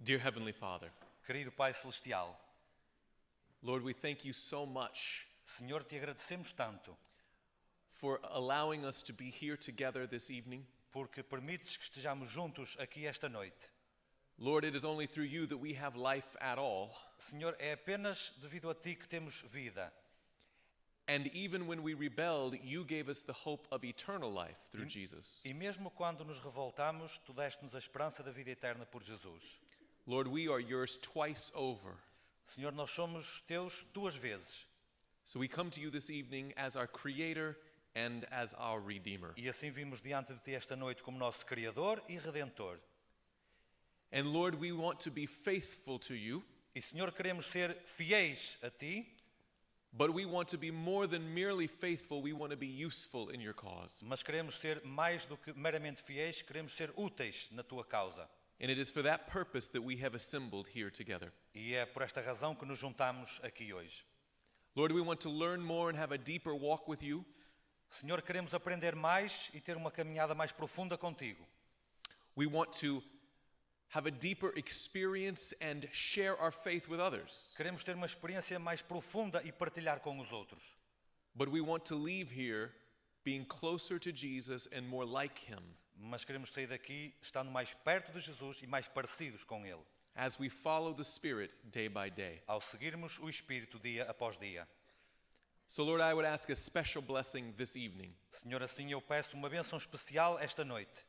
Dear Heavenly Father, Querido Pai Celestial, Lord, we thank you so much Senhor, te agradecemos tanto for allowing us to be here together this evening. porque permites que estejamos juntos aqui esta noite. Lord, it is only through you that we have life at all. Senhor, é apenas devido a Ti que temos vida. And even when we rebelled, you gave us the hope of eternal life through Jesus. E mesmo quando nos revoltamos, Tu deste-nos a esperança da vida eterna por Jesus. Lord, we are yours twice over. Senhor, nós somos Teus duas vezes. So we come to you this evening as our Creator and as our Redeemer. E assim vimos diante de Ti esta noite como nosso Criador e Redentor. And Lord, we want to be faithful to you, E Senhor, queremos ser fiéis a Ti, but we want to be more than merely faithful. We want to be useful in your cause. mas queremos ser mais do que meramente fiéis, queremos ser úteis na Tua causa. And it is for that purpose that we have assembled here together. E é por esta razão que nos juntamos aqui hoje. Lord, we want to learn more and have a deeper walk with you. Senhor, queremos aprender mais e ter uma caminhada mais profunda contigo. We want to have a deeper experience and share our faith with others. Queremos ter uma experiência mais profunda e partilhar com os outros. But we want to leave here being closer to Jesus and more like him Mas queremos sair daqui estando mais perto de Jesus e mais parecidos com Ele, as we follow the Spirit day by day. ao seguirmos o Espírito dia após dia. So, Lord, I would ask a special blessing this evening. Senhor, assim eu peço uma bênção especial esta noite.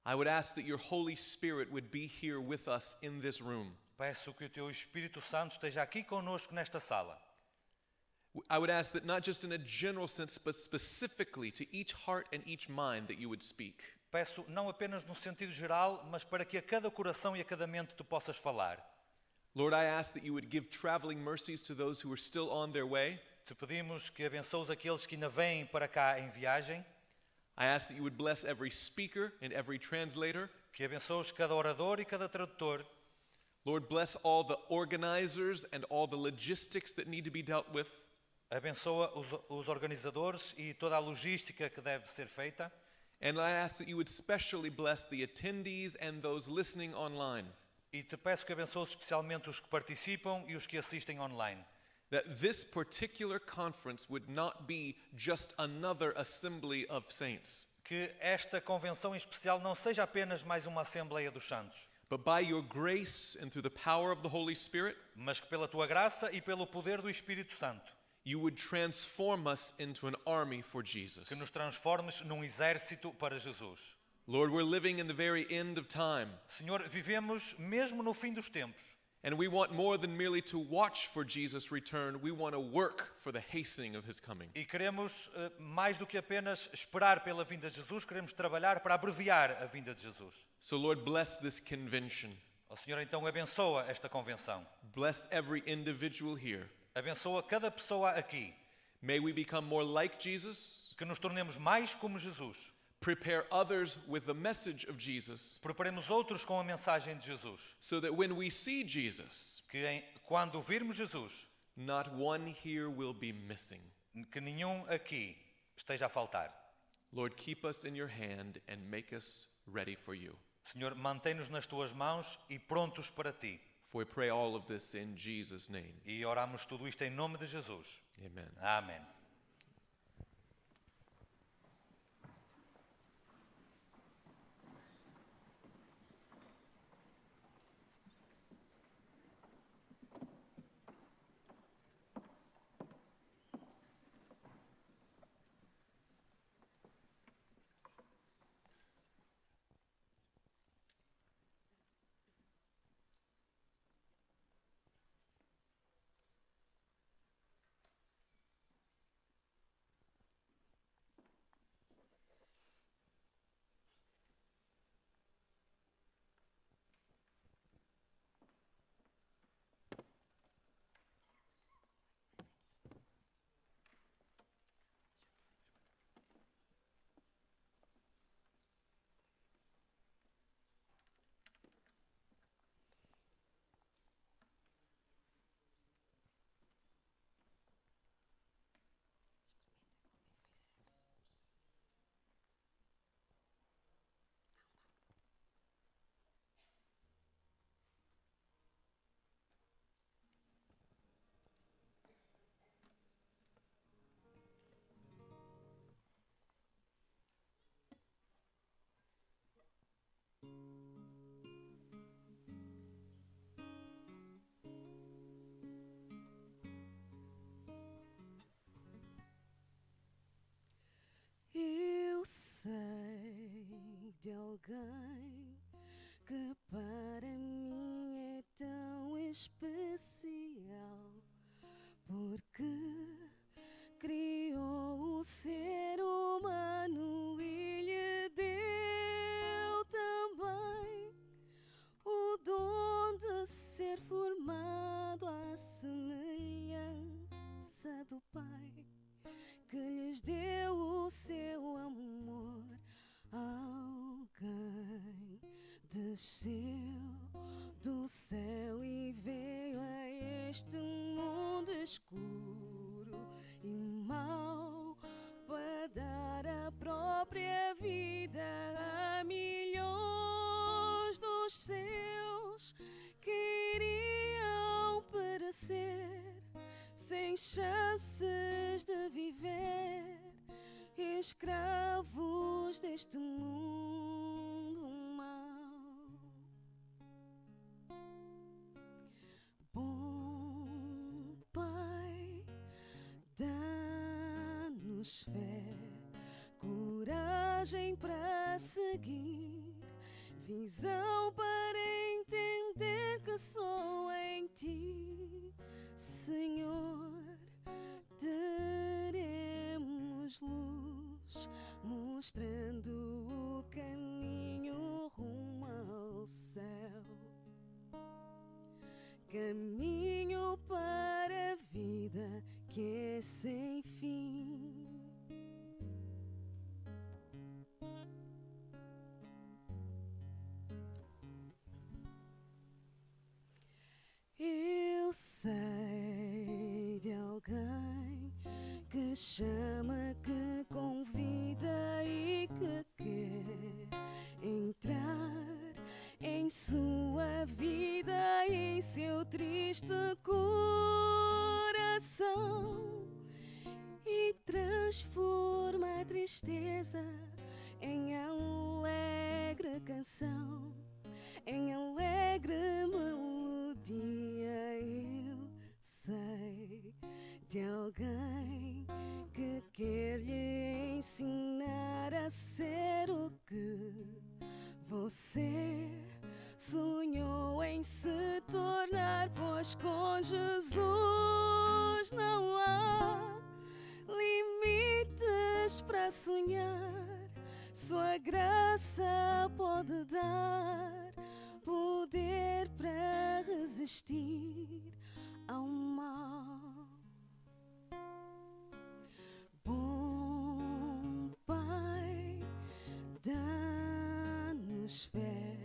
I would ask that your Holy Spirit would be here with us in this room. Peço que o Teu Espírito Santo esteja aqui conosco nesta sala. I would ask that not just in a general sense, but specifically to each heart and each mind that you would speak. Peço não apenas no sentido geral, mas para que a cada coração e a cada mente Tu possas falar. Lord, I ask that you would give traveling mercies to those who are still on their way. Te pedimos que abençoes aqueles que ainda vêm para cá em viagem, I ask that you would bless every speaker and every translator. que abençoes cada orador e cada tradutor. Lord, bless all the organizers and all the logistics that need to be dealt with. Abençoa os organizadores e toda a logística que deve ser feita. And I ask that you would specially bless the attendees and those listening online. E te peço que abençoes especialmente os que participam e os que assistem online. That this particular conference would not be just another assembly of saints, Que esta convenção em especial não seja apenas mais uma Assembleia dos Santos, but by your grace and through the power of the Holy Spirit, mas que pela Tua graça e pelo poder do Espírito Santo, you would transform us into an army for Jesus. que nos transformes num exército para Jesus. Lord, we're living in the very end of time, Senhor, vivemos mesmo no fim dos tempos. and we want more than merely to watch for Jesus' return. We want to work for the hastening of his coming. E queremos, mais do que apenas esperar pela vinda de Jesus, queremos trabalhar para abreviar a vinda de Jesus. So, Lord, bless this convention. Ó Senhor, então abençoa esta convenção. Bless every individual here. Abençoa cada pessoa aqui. May we become more like Jesus. Que nos tornemos mais como Jesus. Prepare others with the message of Jesus, Preparemos outros com a mensagem de Jesus. so that when we see Jesus, Que quando virmos Jesus, not one here will be missing. que nenhum aqui esteja a faltar. Lord, keep us in your hand and make us ready for you. Senhor, mantém-nos nas Tuas mãos e prontos para Ti. For we pray all of this in Jesus' name. E oramos tudo isto em nome de Jesus. Amen. Amém. alguém que para mim é tão especial, porque criou o ser humano e lhe deu também o dom de ser formado à semelhança do Pai, que lhes deu o seu amor. Alguém desceu do céu e veio a este mundo escuro e mau para dar a própria vida a milhões dos seus que iriam perecer sem chances de viver, escravos deste mundo mau. Bom Pai, dá-nos fé, coragem para seguir, visão para entender que só em Ti, Senhor, teremos luz, mostrando o caminho rumo ao céu, caminho para a vida que é sem fim. Eu sei de alguém que chama, que convida e que quer entrar em sua vida e em seu triste coração e transforma a tristeza em alegre canção, em alegre melodia. Eu sei de alguém que quer lhe ensinar a ser o que você sonhou em se tornar, pois com Jesus não há limites para sonhar. Sua graça pode dar poder para resistir ao mal. Bom Pai, dá-nos fé,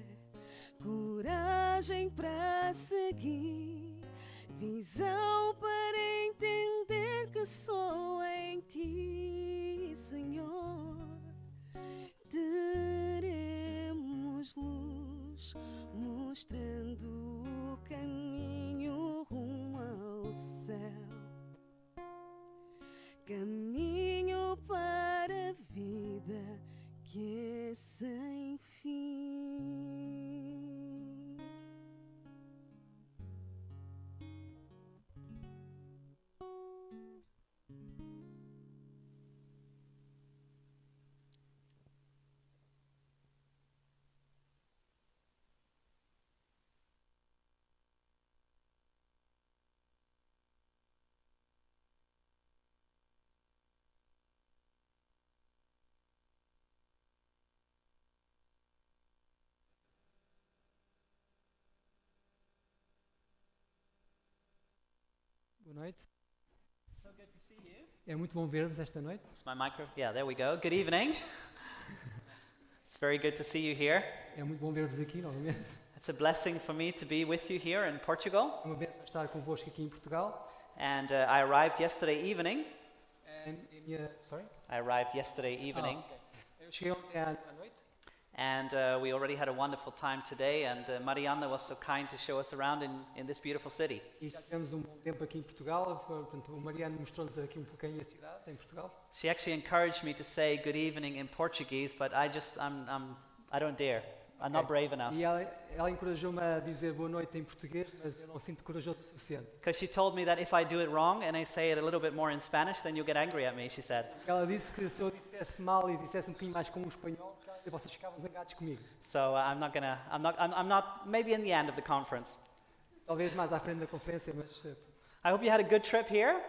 coragem para seguir, visão para entender que só em Ti, Senhor, teremos luz, mostrando o caminho rumo ao céu, caminho para a vida que é sem fim. Boa noite. So good to see you. É muito bom ver-vos esta noite. It's my micro. Yeah, there we go. Good evening. It's very good to see you here. É muito bom ver-vos aqui novamente. It's a blessing for me to be with you here in Portugal. É uma bênção estar convosco aqui em Portugal. And I arrived yesterday evening. Sorry? I arrived yesterday evening. Ok. Eu cheguei ontem à noite And we already had a wonderful time today. And Marianne was so kind to show us around in this beautiful city. e já tivemos um bom tempo aqui em Portugal. Portanto, o Mariano mostrou-nos aqui um pouquinho a cidade em Portugal. She actually encouraged me to say good evening in Portuguese, but I don't dare. I'm not brave enough. E ela encorajou-me a dizer boa noite em português, mas eu não sinto corajoso o suficiente. Because she told me that if I do it wrong and I say it a little bit more in Spanish, then you'll get angry at me, she said. Ela disse que se eu dissesse mal e dissesse um bocadinho mais como um espanhol, e vocês ficavam zangados comigo. So I'm not, maybe in the end of the conference. Talvez mais à frente da conferência, mas... I hope you had a good trip here.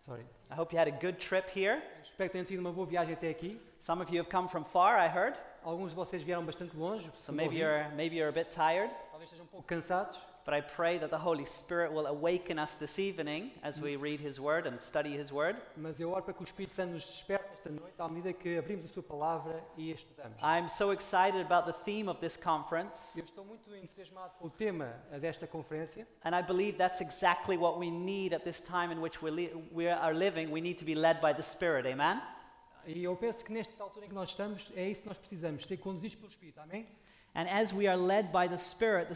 sorry. I hope you had a good trip here. Espero que tenham tido uma boa viagem até aqui. Some of you have come from far, I heard. Alguns de vocês vieram bastante longe, So segundo ouvi. maybe you're a bit tired. Talvez estejam um pouco cansados. But I pray that the Holy Spirit will awaken us this evening as we read His Word and study His Word. Mas eu oro para que o Espírito Santo nos desperte esta noite à medida que abrimos a sua palavra e a estudamos. I'm so excited about the theme of this conference, Eu estou muito entusiasmado com o tema desta conferência and I believe that's exactly what we need at this time in which we are living. We need to be led by the Spirit, amen? e eu penso que nesta altura em que nós estamos é isso que nós precisamos, ser conduzidos pelo Espírito, amém? And as we are led by the Spirit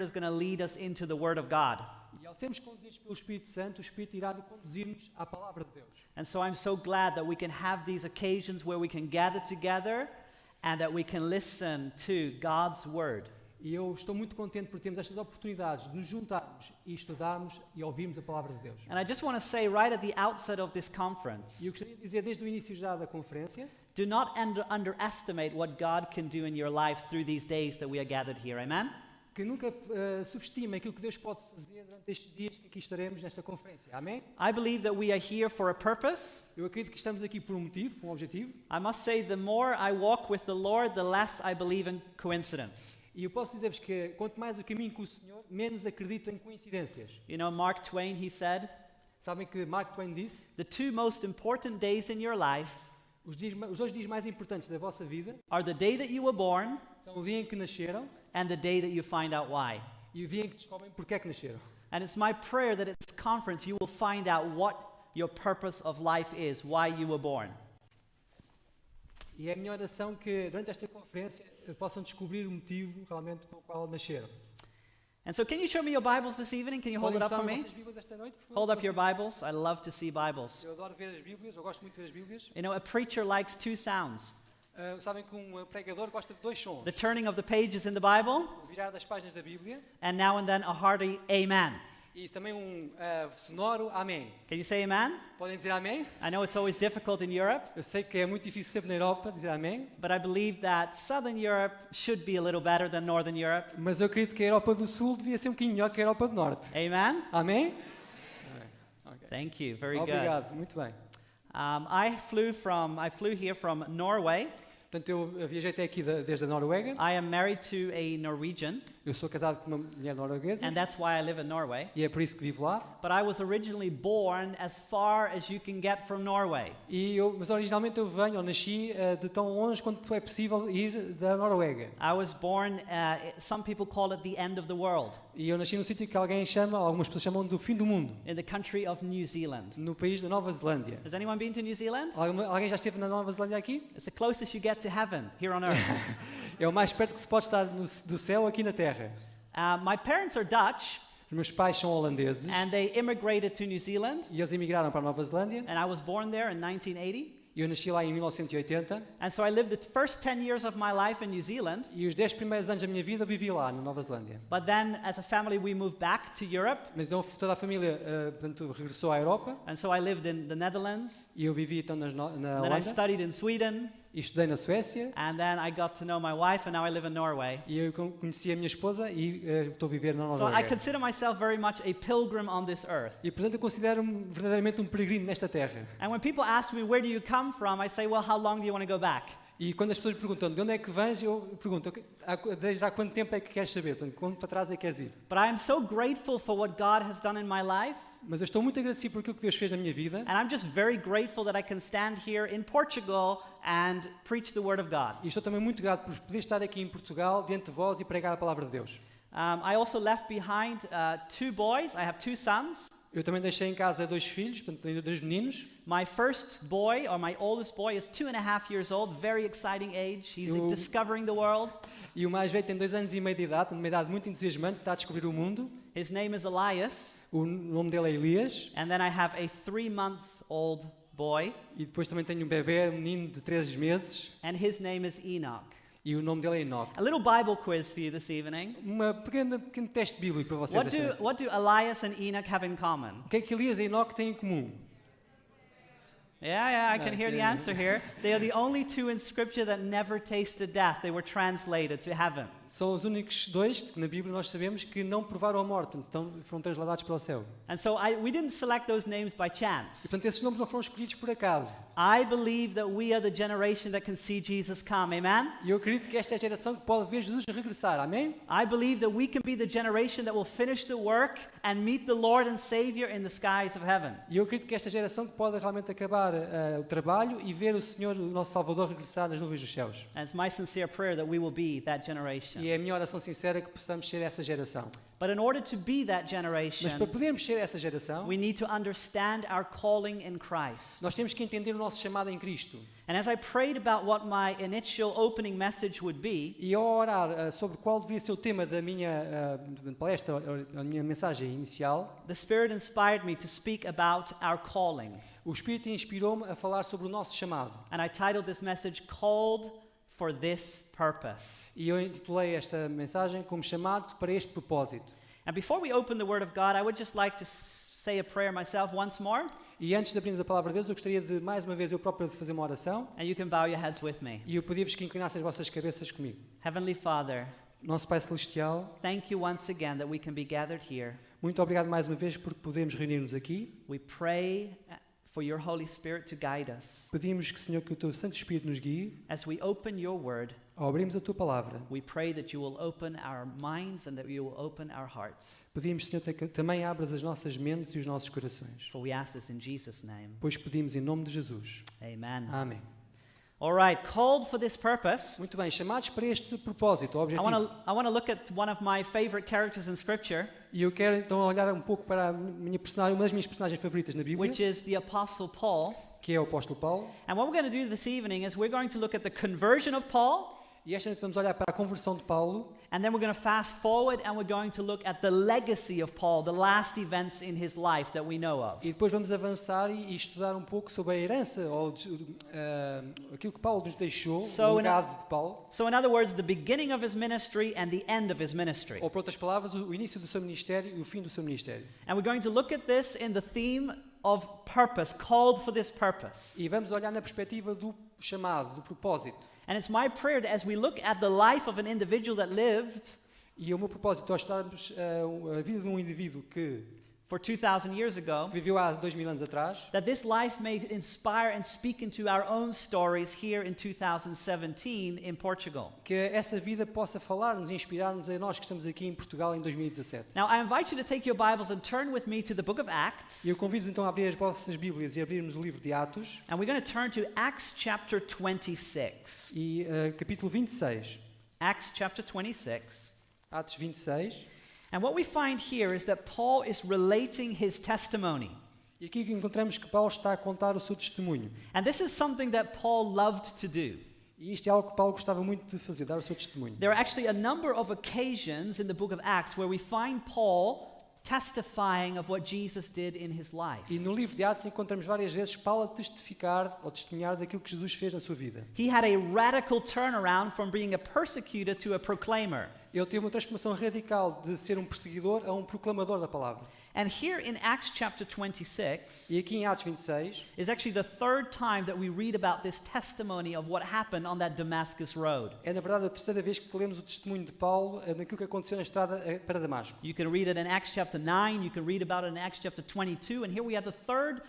is going to lead us into the Word of God. E ao sermos conduzidos pelo Espírito Santo, o Espírito irá conduzir-nos à palavra de Deus. And so I'm so glad that we can have these occasions where we can gather together and that we can listen to God's Word. E eu estou muito contente por termos estas oportunidades de nos juntarmos e estudarmos e ouvirmos a palavra de Deus. And I just want to say right at the outset of this conference, E eu gostaria de dizer desde o início já da conferência, do not underestimate what God can do in your life through these days that we are gathered here. Amen? que nunca subestimem aquilo que Deus pode fazer durante estes dias que aqui estaremos nesta conferência. Amém? I believe that we are here for a purpose. Eu acredito que estamos aqui por um motivo, por um objetivo. I must say, the more I walk with the Lord, the less I believe in coincidence. E eu posso dizer-vos que quanto mais eu caminho com o Senhor, menos acredito em coincidências. You know, Mark Twain, he said, Sabem que Mark Twain disse, the two most important days in your life os 2 dias mais importantes da vossa vida are the day that you were born são o dia em que nasceram and the day that you find out why. e o dia em que descobrem porque é que nasceram. And it's my prayer that at this conference you will find out what your purpose of life is, why you were born. E é a minha oração que durante esta conferência possam descobrir o motivo realmente pelo qual nasceram. And so can you show me your Bibles this evening? Can you hold it up for Podem me? mostrar as Bíblias esta noite, por favor? Hold up your Bibles. I love to see Bibles. Eu adoro ver as Bíblias, eu gosto muito de ver as Bíblias. You know, a preacher likes two sounds. Sabem que um pregador gosta de 2 sons. The turning of the pages in the Bible, O virar das páginas da Bíblia and now and then a hearty amen. e também um sonoro amém. Can you say amen? Podem dizer amém? I know it's always difficult in Europe, Eu sei que é muito difícil sempre na Europa dizer amém, but I believe that Southern Europe should be a little better than Northern Europe. mas eu acredito que a Europa do Sul devia ser um bocadinho melhor que a Europa do Norte. Amen? Amém? Thank you. Very good. Obrigado, muito bem. I flew here from Norway. Portanto, eu viajei até aqui desde a Noruega. I am married to a Norwegian, Eu sou casado com uma mulher norueguesa and that's why I live in Norway. e é por isso que vivo lá. But I was originally born as far as you can get from Norway. Mas originalmente eu venho, ou nasci de tão longe quanto é possível ir da Noruega. I was born, some people call it the end of the world, E eu nasci num sítio que algumas pessoas chamam do fim do mundo, in the country of New Zealand. no país da Nova Zelândia. Has anyone been to New Zealand? Alguém já esteve na Nova Zelândia aqui? It's the closest you get to heaven here on earth. É o mais perto que se pode estar do céu aqui na Terra. My parents are Dutch, Os meus pais são holandeses and they immigrated to New Zealand, e eles emigraram para a Nova Zelândia and I was born there in 1980. e eu nasci lá em 1980 And so I lived the first 10 years of my life in New Zealand, e os 10 primeiros anos da minha vida eu vivi lá na Nova Zelândia. but then as a family we moved back to Europe, Mas então toda a família portanto, regressou à Europa and so I lived in the Netherlands, e eu vivi então na then I Holanda studied in Sweden, e estudei na Suécia and then I got to know my wife, and now I live in Norway. e eu conheci a minha esposa e estou a viver na So I Noruega. consider myself very much a pilgrim on this earth. E portanto eu considero-me verdadeiramente um peregrino nesta terra. And when people ask me, where do you come from? I say, well, how long do you want to go back? E quando as pessoas me perguntam de onde é que vens, eu pergunto, desde há quanto tempo é que queres saber? Portanto, quanto para trás é que queres ir? But I am so grateful for what God has done in my life, Mas eu estou muito agradecido por aquilo que Deus fez na minha vida. and I'm just very grateful that I can stand here in Portugal and preach the Word of God. E estou também muito grato por poder estar aqui em Portugal, diante de vós e pregar a palavra de Deus. I also left behind 2 boys. I have 2 sons. Eu também deixei em casa 2 filhos, portanto, tenho 2 meninos. My first boy, or my oldest boy, is 2.5 years old, very exciting age. He's Eu- discovering the world. E o mais velho tem 2 anos e meio de idade, uma idade muito entusiasmante, está a descobrir o mundo. His name is Elias. O nome dele é Elias. And then I have a 3-month-old boy, E depois também tenho um bebê, um menino de 3 meses. and his name is Enoch. E o nome dele é Enoch. A little Bible quiz for you this evening. Pequeno teste bíblico para vocês esta noite. What do Elias and Enoch have in common? O que é que Elias e Enoch têm em comum? I can hear the answer here. They are the only two in Scripture that never tasted death. They were translated to heaven. São os únicos dois que na Bíblia nós sabemos que não provaram a morte, então foram transladados para o céu. And so we didn't select those names by E chance. portanto esses nomes não foram escolhidos por acaso. I believe that we are the generation that can see Jesus come. Amen? E eu acredito que esta é a geração que pode ver Jesus regressar. Amém? I believe that we can be the generation that will finish the work and meet the Lord and Savior in the skies of heaven. E eu acredito que esta geração que pode realmente acabar o trabalho e ver o Senhor, o nosso Salvador, regressar nas nuvens dos céus. And it's my sincere prayer that we will be that generation. E é a minha oração sincera que possamos ser essa geração. But in order to be that Mas generation, para podermos ser essa geração, we need to understand our calling in Christ. nós temos que entender o nosso chamado em Cristo. And as I prayed about what my initial opening message would be, E ao orar sobre qual deveria ser o tema da minha palestra, a minha mensagem inicial, the Spirit inspired me to speak about our calling. o Espírito inspirou-me a falar sobre o nosso chamado. And I titled this message, Called for This Purpose. E eu intitulei esta mensagem como chamado para este propósito. And before we open the Word of God, I would just like to say a prayer myself once more, E antes de abrirmos a palavra de Deus, eu gostaria de, mais uma vez, eu próprio de fazer uma oração. and you can bow your heads with me. E eu pedia-vos que inclinassem as vossas cabeças comigo. Heavenly Father, Nosso Pai Celestial, thank you once again that we can be gathered here. muito obrigado mais uma vez porque podemos reunir-nos aqui. We pray for your Holy Spirit to guide us. Pedimos que, Senhor, que o Teu Santo Espírito nos guie. As we open your Word, Ao abrirmos a Tua Palavra, we pray that you will open our minds and that you will open our hearts. pedimos, Senhor, que também abras as nossas mentes e os nossos corações. For we ask this in Jesus' name. Pois pedimos em nome de Jesus. Amen. Amém. All right, called for this purpose. Muito bem, chamados para este propósito, o I objetivo. want to look at one of my favorite characters in Scripture, E eu quero então olhar um pouco para a minha personagem, uma das minhas personagens favoritas na Bíblia, which is the Apostle Paul. que é o apóstolo Paulo. And what we're going to do this evening is we're going to look at the conversion of Paul, E esta noite vamos olhar para a conversão de Paulo. and then we're going to fast forward and we're going to look at the legacy of Paul, the last events in his life that we know of. E depois vamos avançar e estudar um pouco sobre a herança, ou aquilo que Paulo nos deixou, So, o legado de Paulo. So in other words, the beginning of his ministry and the end of his ministry. Ou, por outras palavras, o início do seu ministério e o fim do seu ministério. And we're going to look at this in the theme of purpose, called for this purpose. E vamos olhar na perspectiva do chamado, do propósito. And it's my prayer that as we look at the life of an individual that lived E o meu propósito ao estudarmos a vida de um indivíduo que for 2,000 years ago, viveu há 2000 anos atrás, that this life may inspire and speak into our own stories here in 2017 in Portugal. que essa vida possa falar-nos e inspirar-nos a nós que estamos aqui em Portugal em 2017. Now, I invite you to take your Bibles and turn with me to the book of Acts. E eu convido-vos então a abrir as vossas Bíblias e abrirmos o livro de Atos, And we're going to turn to Acts chapter 26. e capítulo 26. Acts chapter 26. Atos 26. And what we find here is that Paul is relating his testimony. E aqui encontramos que Paulo está a contar o seu testemunho. And this is something that Paul loved to do. E isto é algo que Paulo gostava muito de fazer, dar o seu testemunho. There are actually a number of occasions in the book of Acts where we find Paul testifying of what Jesus did in his life. E no livro de Atos encontramos várias vezes Paulo a testificar ou testemunhar daquilo que Jesus fez na sua vida. He had a radical turnaround from being a persecutor to a proclaimer. Ele teve uma transformação radical de ser um perseguidor a um proclamador da palavra. And here in Acts chapter 26 E aqui em Atos 26 is actually the third time that we read about this testimony of what happened on that Damascus road. é na verdade a terceira vez que lemos o testemunho de Paulo naquilo que aconteceu na estrada para Damasco. You can read it in Acts chapter 9, you can read about it in Acts chapter 22, and here we have the third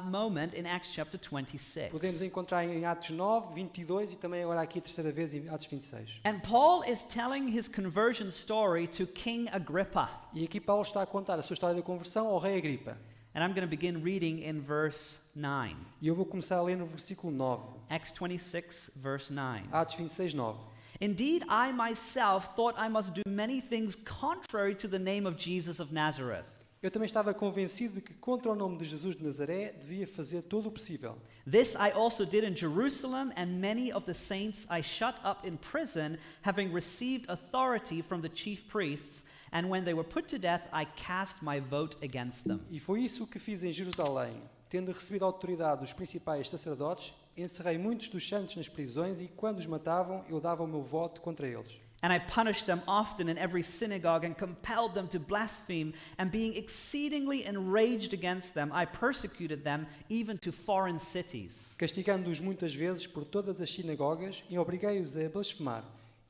moment in Acts chapter 26. Podemos encontrar em Atos 9, 22 e também agora aqui a terceira vez em Atos 26. And Paul is telling his conversion story to King Agrippa. E aqui Paulo está a contar a sua história da conversão ao rei Agripa. And I'm going to begin reading in verse 9. E eu vou começar a ler no versículo 9. Acts 26, verse 9. Atos 26, 9. Indeed, I myself thought I must do many things contrary to the name of Jesus of Nazareth. Eu também estava convencido de que contra o nome de Jesus de Nazaré devia fazer todo o possível. This I also did in Jerusalem, and many of the saints I shut up in prison, having received authority from the chief priests, and when they were put to death, I cast my vote against them. E foi isso que fiz em Jerusalém. Tendo recebido a autoridade dos principais sacerdotes, encerrei muitos dos santos nas prisões e, quando os matavam, eu dava o meu voto contra eles. And I punished them often in every synagogue and compelled them to blaspheme. And being exceedingly enraged against them, I persecuted them even to foreign cities. Castigando-os muitas vezes por todas as sinagogas e obriguei-os a blasfemar.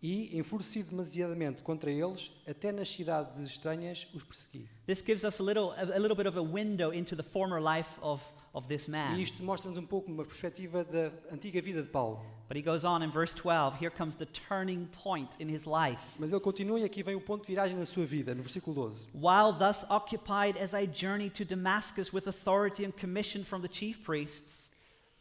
E, enfurecido demasiadamente contra eles, até nas cidades estranhas os persegui. This gives us a little bit of a window into the former life of this man. E isto mostra-nos um pouco uma perspectiva da antiga vida de Paulo. But he goes on in verse 12. Here comes the turning point in his life. Mas ele continua e aqui vem o ponto de viragem na sua vida, no versículo 12. While thus occupied as I journeyed to Damascus with authority and commission from the chief priests,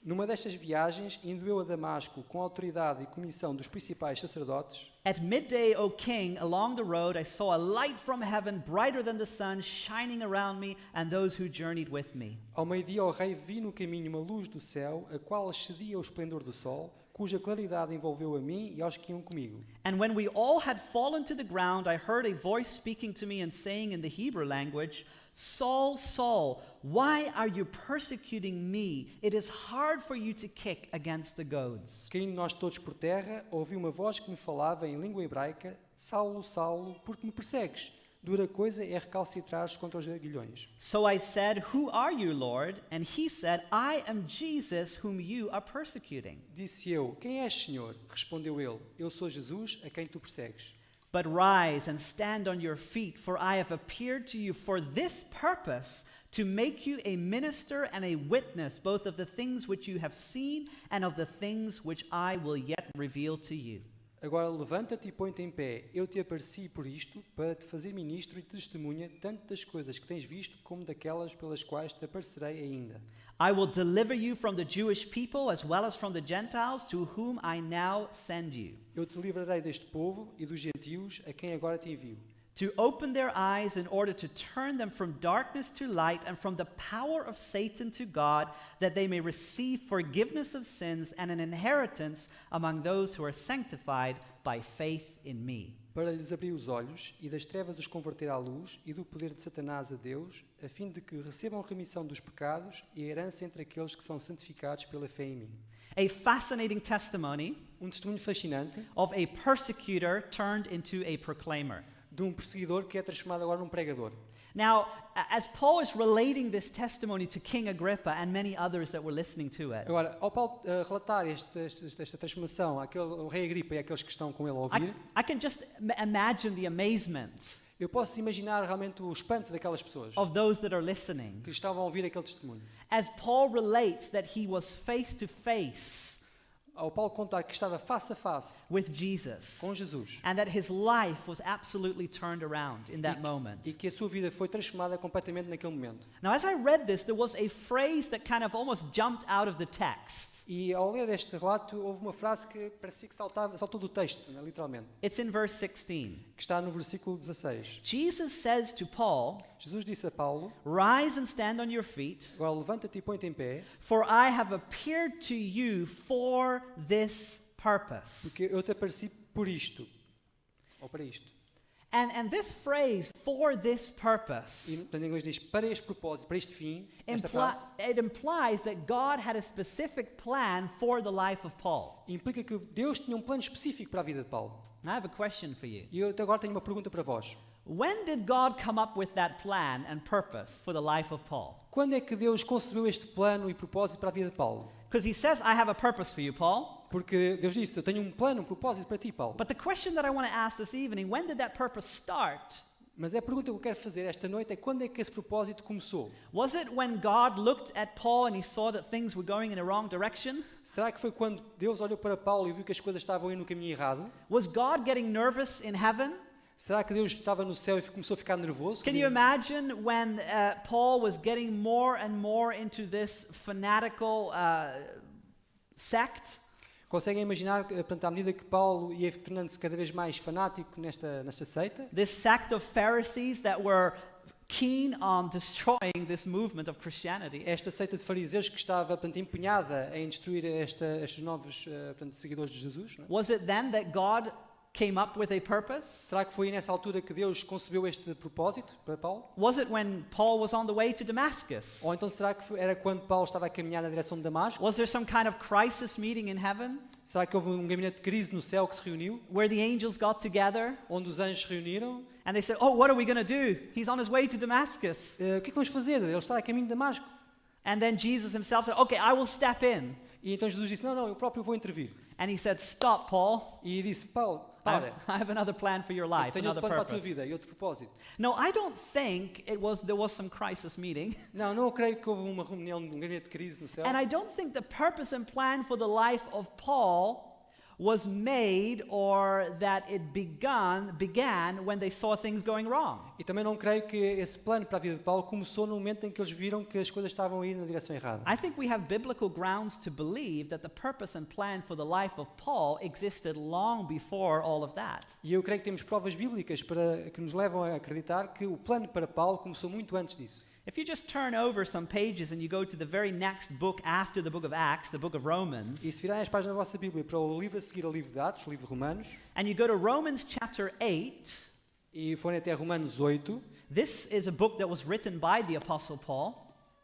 Numa destas viagens, indo eu a Damasco com a autoridade e comissão dos principais sacerdotes, at midday, O king, along the road I saw a light from heaven, brighter than the sun, shining around me and those who journeyed with me. ao meio-dia ao rei vi no caminho uma luz do céu, a qual excedia o esplendor do sol, cuja claridade envolveu a mim e aos que iam comigo. And when we all had fallen to the ground, I heard a voice speaking to me and saying in the Hebrew language, Saul, Saul, why are you persecuting me? It is hard for you to kick against the goads. Caindo nós todos por terra, ouvi uma voz que me falava em língua hebraica, Saulo, Saulo, por que me persegues? Dura coisa é recalcitrares contra os aguilhões. So I said, Who are you, Lord? And he said, I am Jesus whom you are persecuting. Disse eu, quem és, Senhor? Respondeu ele, eu sou Jesus, a quem tu persegues. But rise and stand on your feet, for I have appeared to you for this purpose, to make you a minister and a witness both of the things which you have seen and of the things which I will yet reveal to you. Agora levanta-te e põe-te em pé. Eu te apareci por isto, para te fazer ministro e testemunha tanto das coisas que tens visto, como daquelas pelas quais te aparecerei ainda. I will deliver you from the Jewish people as well as from the Gentiles, to whom I now send you, Eu te livrarei deste povo e dos gentios, a quem agora te envio, to open their eyes in order to turn them from darkness to light and from the power of Satan to God, that they may receive forgiveness of sins and an inheritance among those who are sanctified by faith in me. para lhes abrir os olhos e das trevas os converter à luz e do poder de Satanás a Deus, a fim de que recebam remissão dos pecados e a herança entre aqueles que são santificados pela fé em mim. A fascinating testimony Testemunho fascinante of a persecutor turned into a proclaimer. de perseguidor que é transformado agora num pregador. Now, as Paul is relating this testimony to King Agrippa and many others that were listening to it, Agora, ao Paulo relatar esta transformação ao rei Agripa e àqueles que estão com ele a ouvir, I can just imagine the amazement eu posso imaginar realmente o espanto daquelas pessoas of those that are listening que estavam a ouvir aquele testemunho. as Paul relates that he was face to face Ao Paulo contar que estava face a face with Jesus com Jesus and that his life was absolutely turned around in that moment. e que a sua vida foi transformada completamente naquele momento. Now, as I read this, there was a phrase that kind of almost jumped out of the text. E ao ler este relato, houve uma frase que parecia que saltou do texto, né, literalmente, It's in verse 16. que está no versículo 16. Jesus says to Paul, Jesus disse a Paulo, Rise and stand on your feet, agora levanta-te e põe-te em pé, for I have appeared to you for this purpose. porque eu te apareci por isto, ou para isto. And this phrase, for this E purpose, portanto, em inglês diz, para este propósito, para este fim, esta frase, it implies that God had a specific plan for the life of Paul. implica que Deus tinha um plano específico para a vida de Paulo. Now, I have a question for you. E eu até agora tenho uma pergunta para vós. When did God come up with that plan and purpose for the life of Paul? Quando é que Deus concebeu este plano e propósito para a vida de Paulo? Because he says, I have a purpose for you, Paul. Porque Deus disse, eu tenho um plano, um propósito para ti, Paulo. But the question that I want to ask this evening, when did that purpose start? Mas a pergunta que eu quero fazer esta noite é quando é que esse propósito começou? Was it when God looked at Paul and he saw that things were going in the wrong direction? Será que foi quando Deus olhou para Paulo e viu que as coisas estavam indo no caminho errado? Was God getting nervous in heaven? Será que Deus estava no céu e começou a ficar nervoso? Can you imagine when Paul was getting more and more into this fanatical sect? Conseguem imaginar, portanto, à medida que Paulo ia tornando-se cada vez mais fanático nesta seita? This sect of Pharisees that were keen on destroying this movement of Christianity. Esta seita de fariseus que estava, portanto, empenhada em destruir estes novos portanto, seguidores de Jesus? Não é? Was it then that God came up with a purpose? Será que foi nessa altura que Deus concebeu este propósito para Paulo? Was it when Paul was on the way to Damascus? Ou então será que era quando Paulo estava a caminhar na direção de Damasco? Was there some kind of crisis meeting in heaven Será que houve um gabinete de crise no céu que se reuniu? where the angels got together Onde os anjos se reuniram? and they said, "Oh, what are we going to do? He's on his way to Damascus." O que é que vamos fazer? Ele está a caminho de Damasco. And then Jesus himself said, "Okay, I will step in." E então Jesus disse, não, eu próprio vou intervir. And he said, "Stop, Paul. E disse, Paulo, I para, have another plan for your eu life, tenho another outro plano para a tua purpose." vida e outro propósito. No, I don't think there was some crisis meeting. Não creio que houve uma reunião, um gabinete de crise no céu. And I don't think the purpose and plan for the life of Paul was made or that it began when they saw things going wrong. E também não creio que esse plano para a vida de Paulo começou no momento em que eles viram que as coisas estavam a ir na direção errada. I think we have biblical grounds to believe that the purpose and plan for the life of Paul existed long before all of that. E eu creio que temos provas bíblicas que nos levam a acreditar que o plano para Paulo começou muito antes disso. If you just turn over some pages and you go to the very next book after the book of Acts, the book of E Romans, se virarem as páginas da vossa Bíblia para o livro a seguir ao livro de Atos, o livro de Romanos, and you go to Romans chapter 8, e forem até Romanos 8, this is a book that was written by the Apostle Paul.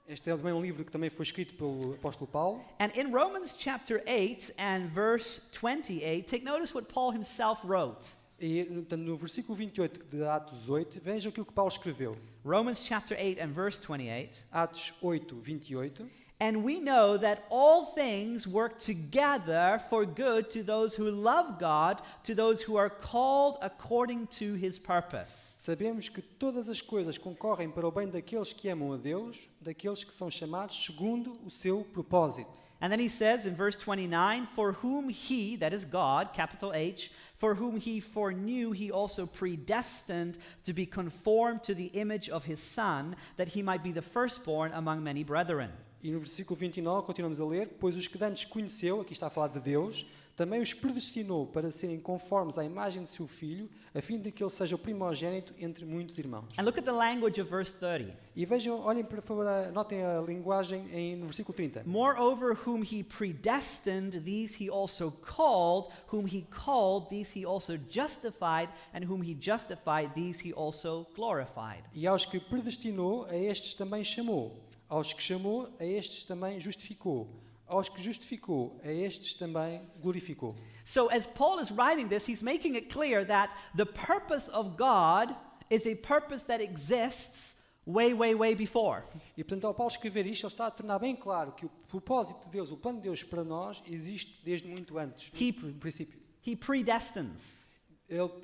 este é também um livro que também foi escrito pelo apóstolo Paulo. And in Romans chapter 8 and verse 28, take notice what Paul himself wrote. E portanto, no versículo 28 de Atos 8, vejam aquilo que Paulo escreveu. Romans chapter 8 and verse 28. Atos 8, 28. And we know that all things work together for good to those who love God, to those who are called according to his purpose. Sabemos que todas as coisas concorrem para o bem daqueles que amam a Deus, daqueles que são chamados segundo o seu propósito. And then he says in verse 29, for whom he, that is God, capital H, for whom he foreknew, he also predestined to be conformed to the image of his Son, that he might be the firstborn among many brethren. E no versículo 29 continuamos a ler, pois os que dantes conheceu, aqui está a falar de Deus, também os predestinou para serem conformes à imagem de seu Filho, a fim de que ele seja o primogênito entre muitos irmãos. And look at the language of verse 30. E vejam, olhem por favor, notem a linguagem no versículo 30. Moreover, whom he predestined, these he also called. Whom he called, these he also justified. And whom he justified, these he also glorified. E aos que predestinou, a estes também chamou. Aos que chamou, a estes também justificou. Aos que justificou, a estes também glorificou. So as Paul is writing this, he's making it clear that the purpose of God is a purpose that exists way, way, way before. E portanto, ao Paulo escrever isto, ele está a tornar bem claro que o propósito de Deus, o plano de Deus para nós, existe desde muito antes, no princípio. He predestines.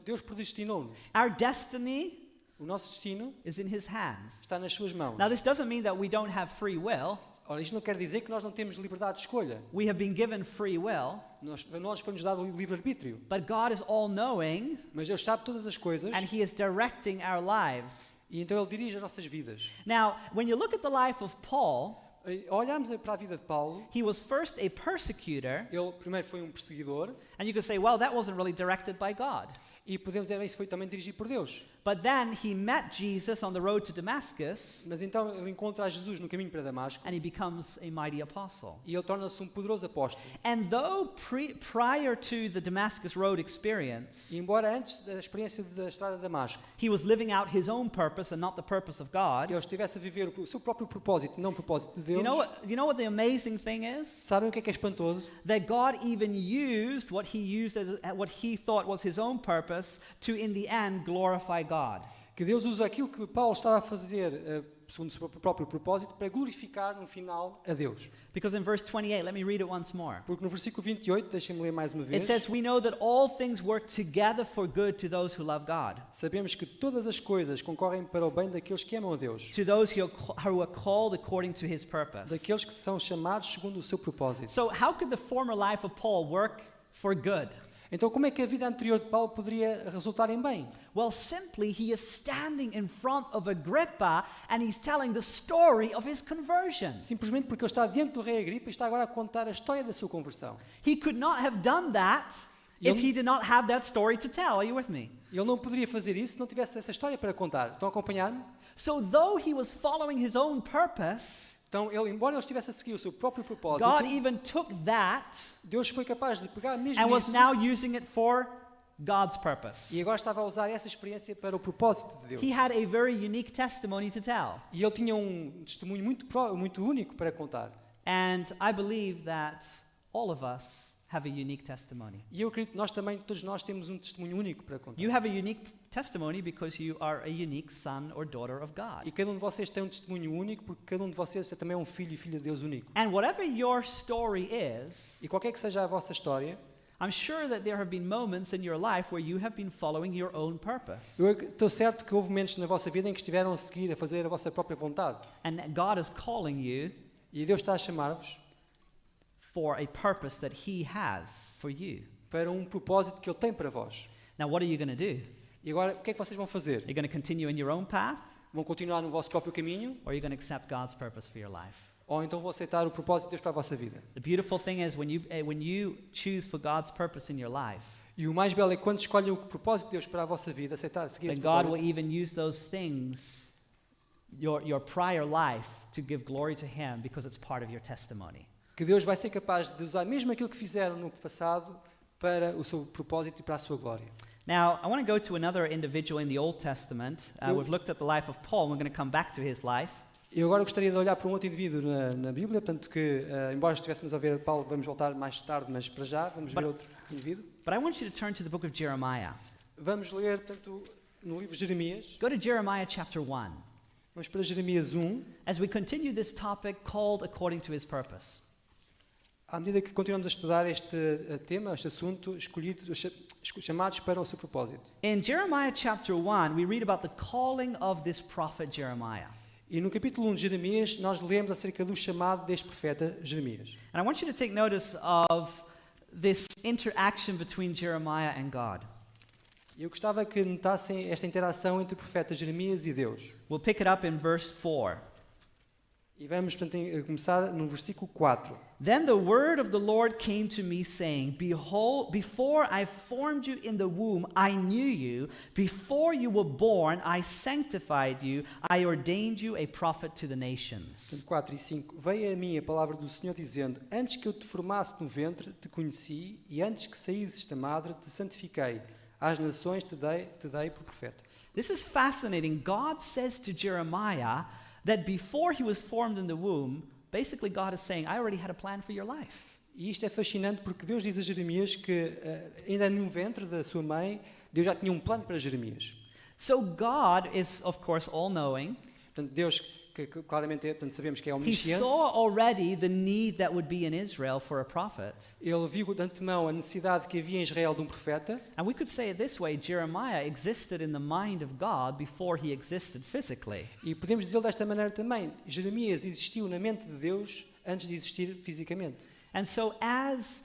Deus predestinou-nos. Our destiny O nosso destino is in his hands. está nas suas mãos. Now, this doesn't mean that we don't have free will. Ora, isto não quer dizer que nós não temos liberdade de escolha. We have been given free will, Nós foi-nos dado o livre-arbítrio. but God is all-knowing, Mas Deus sabe todas as coisas and he is directing our lives. e então Ele dirige as nossas vidas. Now, when you look at the life of Paul, Ao olharmos para a vida de Paulo, he was first a persecutor, ele primeiro foi um perseguidor and you could say, well, that wasn't really directed by God. e podemos dizer que isso foi também dirigido por Deus. But then he met Jesus on the road to Damascus, Mas então ele encontra Jesus no caminho para Damasco and he becomes a mighty apostle. e ele torna-se um poderoso apóstolo. And though prior to the Damascus Road experience, E embora antes da experiência da estrada de Damasco, he was living out his own purpose and not the purpose of God, ele estivesse a viver o seu próprio propósito, não o propósito de do you Deus, know what the amazing thing is? sabem o que é espantoso? That God even used what he thought was his own purpose to, in the end, glorify God. Que Deus usa aquilo que Paulo estava a fazer segundo o seu próprio propósito para glorificar no final a Deus. Because in verse 28, let me read it once more. Porque no versículo 28, deixem-me ler mais uma It vez, says, we know that all things work together for good to those who love God, sabemos que todas as coisas concorrem para o bem daqueles que amam a Deus, to those who are called according to his purpose. daqueles que são chamados segundo o seu propósito. So how could the former life of Paul work for good? Então como é que a vida anterior de Paulo poderia resultar em bem? Well, simply he is standing in front of Agrippa and he's telling the story of his conversion. Simplesmente porque ele está diante do rei Agripa e está agora a contar a história da sua conversão. He could not have done that if he did not have that story to tell. Are you with me? Ele não poderia fazer isso se não tivesse essa história para contar. Estão a acompanhar-me? So though he was following his own purpose, Então, embora ele estivesse a seguir o seu próprio propósito, God even took that Deus foi capaz de pegar mesmo and was nisso now using it for God's purpose. E agora estava a usar essa experiência para o propósito de Deus. He had a very unique testimony to tell. E ele tinha um testemunho muito único para contar. And I believe that all of us have a unique testimony. E eu acredito que nós também, todos nós, temos um testemunho único para contar. You have a unique testimony because you are a unique son or daughter of God. E cada um de vocês tem um testemunho único, porque cada um de vocês também é um filho e filha de Deus único. And whatever your story is, E qualquer que seja a vossa história, I'm sure that there have been moments in your life where you have been following your own purpose. eu estou certo que houve momentos na vossa vida em que estiveram a seguir, a fazer a vossa própria vontade. And that God is calling you E Deus está a chamar-vos for a purpose that He has for you. para um propósito que Ele tem para vós. Now, what are you going to do? E agora, o que é que vocês vão fazer? Are you going to continue in your own path, Vão continuar no vosso próprio caminho? or are you going to accept God's purpose for your life? Ou então vão aceitar o propósito de Deus para a vossa vida? The beautiful thing is when you choose for God's purpose in your life, E o mais belo é que quando escolhem o propósito de Deus para a vossa vida, aceitar, seguir then esse God will propósito, even use those things, your prior life, to give glory to Him because it's part of your testimony. que Deus vai ser capaz de usar mesmo aquilo que fizeram no passado para o seu propósito e para a sua glória. Now, I want to go to another individual in the Old Testament. We've looked at the life of Paul, and we're going to come back to his life. Eu agora gostaria de olhar para um outro indivíduo na Bíblia, portanto que, embora estivéssemos a ver Paulo, vamos voltar mais tarde, mas para já vamos ver outro indivíduo. But I want you to turn to the book of Jeremiah. Vamos ler, portanto, no livro de Jeremias. Go to Jeremiah chapter 1 Vamos para Jeremias 1. as we continue this topic called according to his purpose. À medida que continuamos a estudar este tema, este assunto, chamados para o seu propósito. In Jeremiah chapter 1, we read about the calling of this prophet Jeremiah. E no capítulo 1 de Jeremias, nós lemos acerca do chamado deste profeta Jeremias. And I want you to take notice of this interaction between Jeremiah and God. Eu gostava que notassem esta interação entre o profeta Jeremias e Deus. We'll pick it up in verse 4. E vamos, portanto, começar no versículo 4. Then the word of the Lord came to me, saying, Behold, before I formed you in the womb, I knew you. Before you were born, I sanctified you. I ordained you a prophet to the nations. Portanto, 4 e 5. Veio a mim a palavra do Senhor dizendo, antes que eu te formasse no ventre, te conheci, e antes que saísses da madre, te santifiquei. Às nações te dei por profeta. This is fascinating. God says to Jeremiah that before he was formed in the womb, basically God is saying, I already had a plan for your life. E isto é fascinante porque Deus diz a Jeremias que ainda no ventre da sua mãe, Deus já tinha um plano para Jeremias. So God is, of course, all-knowing. Portanto, Deus, que claramente portanto, sabemos que é He omnisciente, saw already the need that would be in Israel for a prophet. ele viu de antemão a necessidade que havia em Israel de um profeta. And we could say it this way, Jeremiah existed in the mind of God before he existed physically. E podemos dizer desta maneira também, Jeremias existiu na mente de Deus antes de existir fisicamente. And so as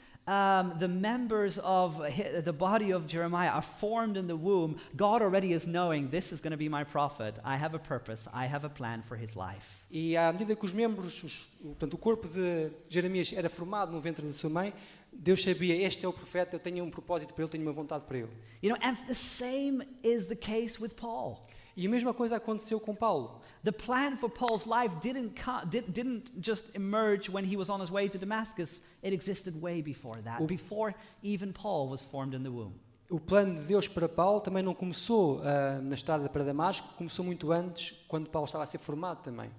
the members of the body of Jeremiah are formed in the womb, God already is knowing this is going to be my prophet. I have a purpose. I have a plan for his life. E à medida que os membros, portanto, o corpo de Jeremias era formado no ventre da sua mãe, Deus sabia, este é o profeta, eu tenho um propósito para ele, tenho uma vontade para ele. You know, and the same is the case with Paul. E a mesma coisa aconteceu com Paulo. The plan for Paul's life didn't just emerge when he was on his way to Damascus. It existed way before that, before even Paul was formed in the womb. O plano de Deus para Paulo também não começou na estrada para Damasco, começou muito antes, quando Paulo estava a ser formado também.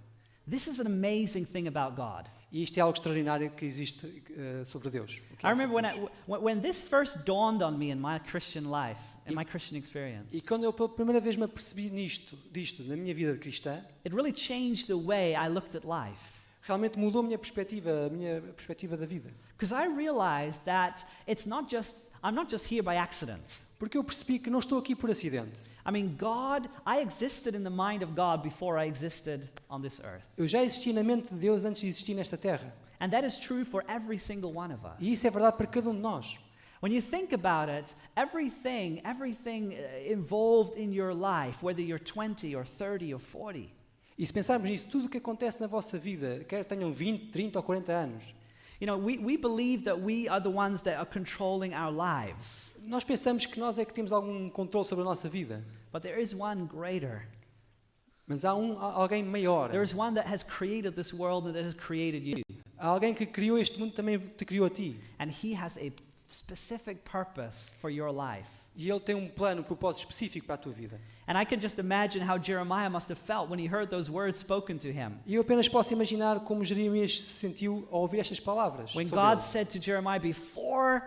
This is an amazing thing about God. E isto é algo extraordinário que existe sobre Deus. I remember when this first dawned on me in my Christian life, in my Christian experience. E quando eu pela primeira vez me apercebi disto na minha vida cristã, It really changed the way I looked at life. realmente mudou a minha perspectiva da vida. Because I realized that I'm not just here by accident. Porque eu percebi que não estou aqui por acidente. I mean, I existed in the mind of God before I existed on this earth. Eu já existi na mente de Deus antes de existir nesta terra. And that is true for every single one of us. E isso é verdade para cada um de nós. When you think about it, everything involved in your life, whether you're 20 or 30 or 40, E se pensarmos nisso, tudo o que acontece na vossa vida, quer tenham 20, 30 ou 40 anos, you know, we believe that we are the ones that are controlling our lives. nós pensamos que nós é que temos algum controle sobre a nossa vida. But there is one greater. Mas há alguém maior. There is one that has created this world and that has created you. Há alguém que criou este mundo também te criou a ti. And he has a specific purpose for your life. E Ele tem um plano, um propósito específico para a tua vida. And I can just imagine how Jeremiah must have felt when he heard those words spoken to him. E eu apenas posso imaginar como Jeremias se sentiu ao ouvir estas palavras. When sobre God ele. said to Jeremiah, before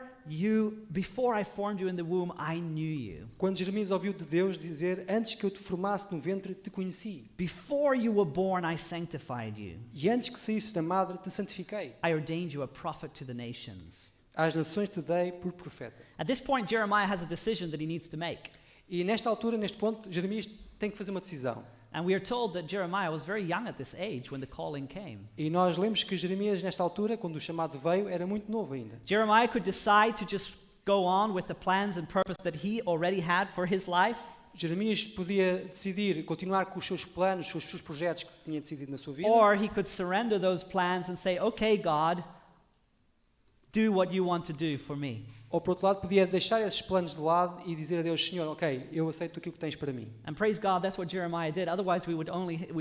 I formed you in the womb, I knew you. Quando Jeremias ouviu de Deus dizer, antes que eu te formasse no ventre, te conheci. Before you were born, I sanctified you. E antes que saísses da madre, te santifiquei. I ordained you a prophet to the nations. Às nações te dei por profeta. At this point, Jeremiah has a decision that he needs to make. E nesta altura, neste ponto, Jeremias tem que fazer uma decisão. And we are told that Jeremiah was very young at this age when the calling came. E nós lemos que Jeremias, nesta altura, quando o chamado veio, era muito novo ainda. Jeremiah could decide to just go on with the plans and purpose that he already had for his life, Jeremias podia decidir continuar com os seus planos, os seus projetos que tinha decidido na sua vida. or he could surrender those plans and say, okay, God, do what you want to do for me. Ou, por outro lado, podia deixar esses planos de lado e dizer a Deus, Senhor, ok, eu aceito aquilo que tens para mim. And praise God, that's what Jeremiah did. Otherwise, we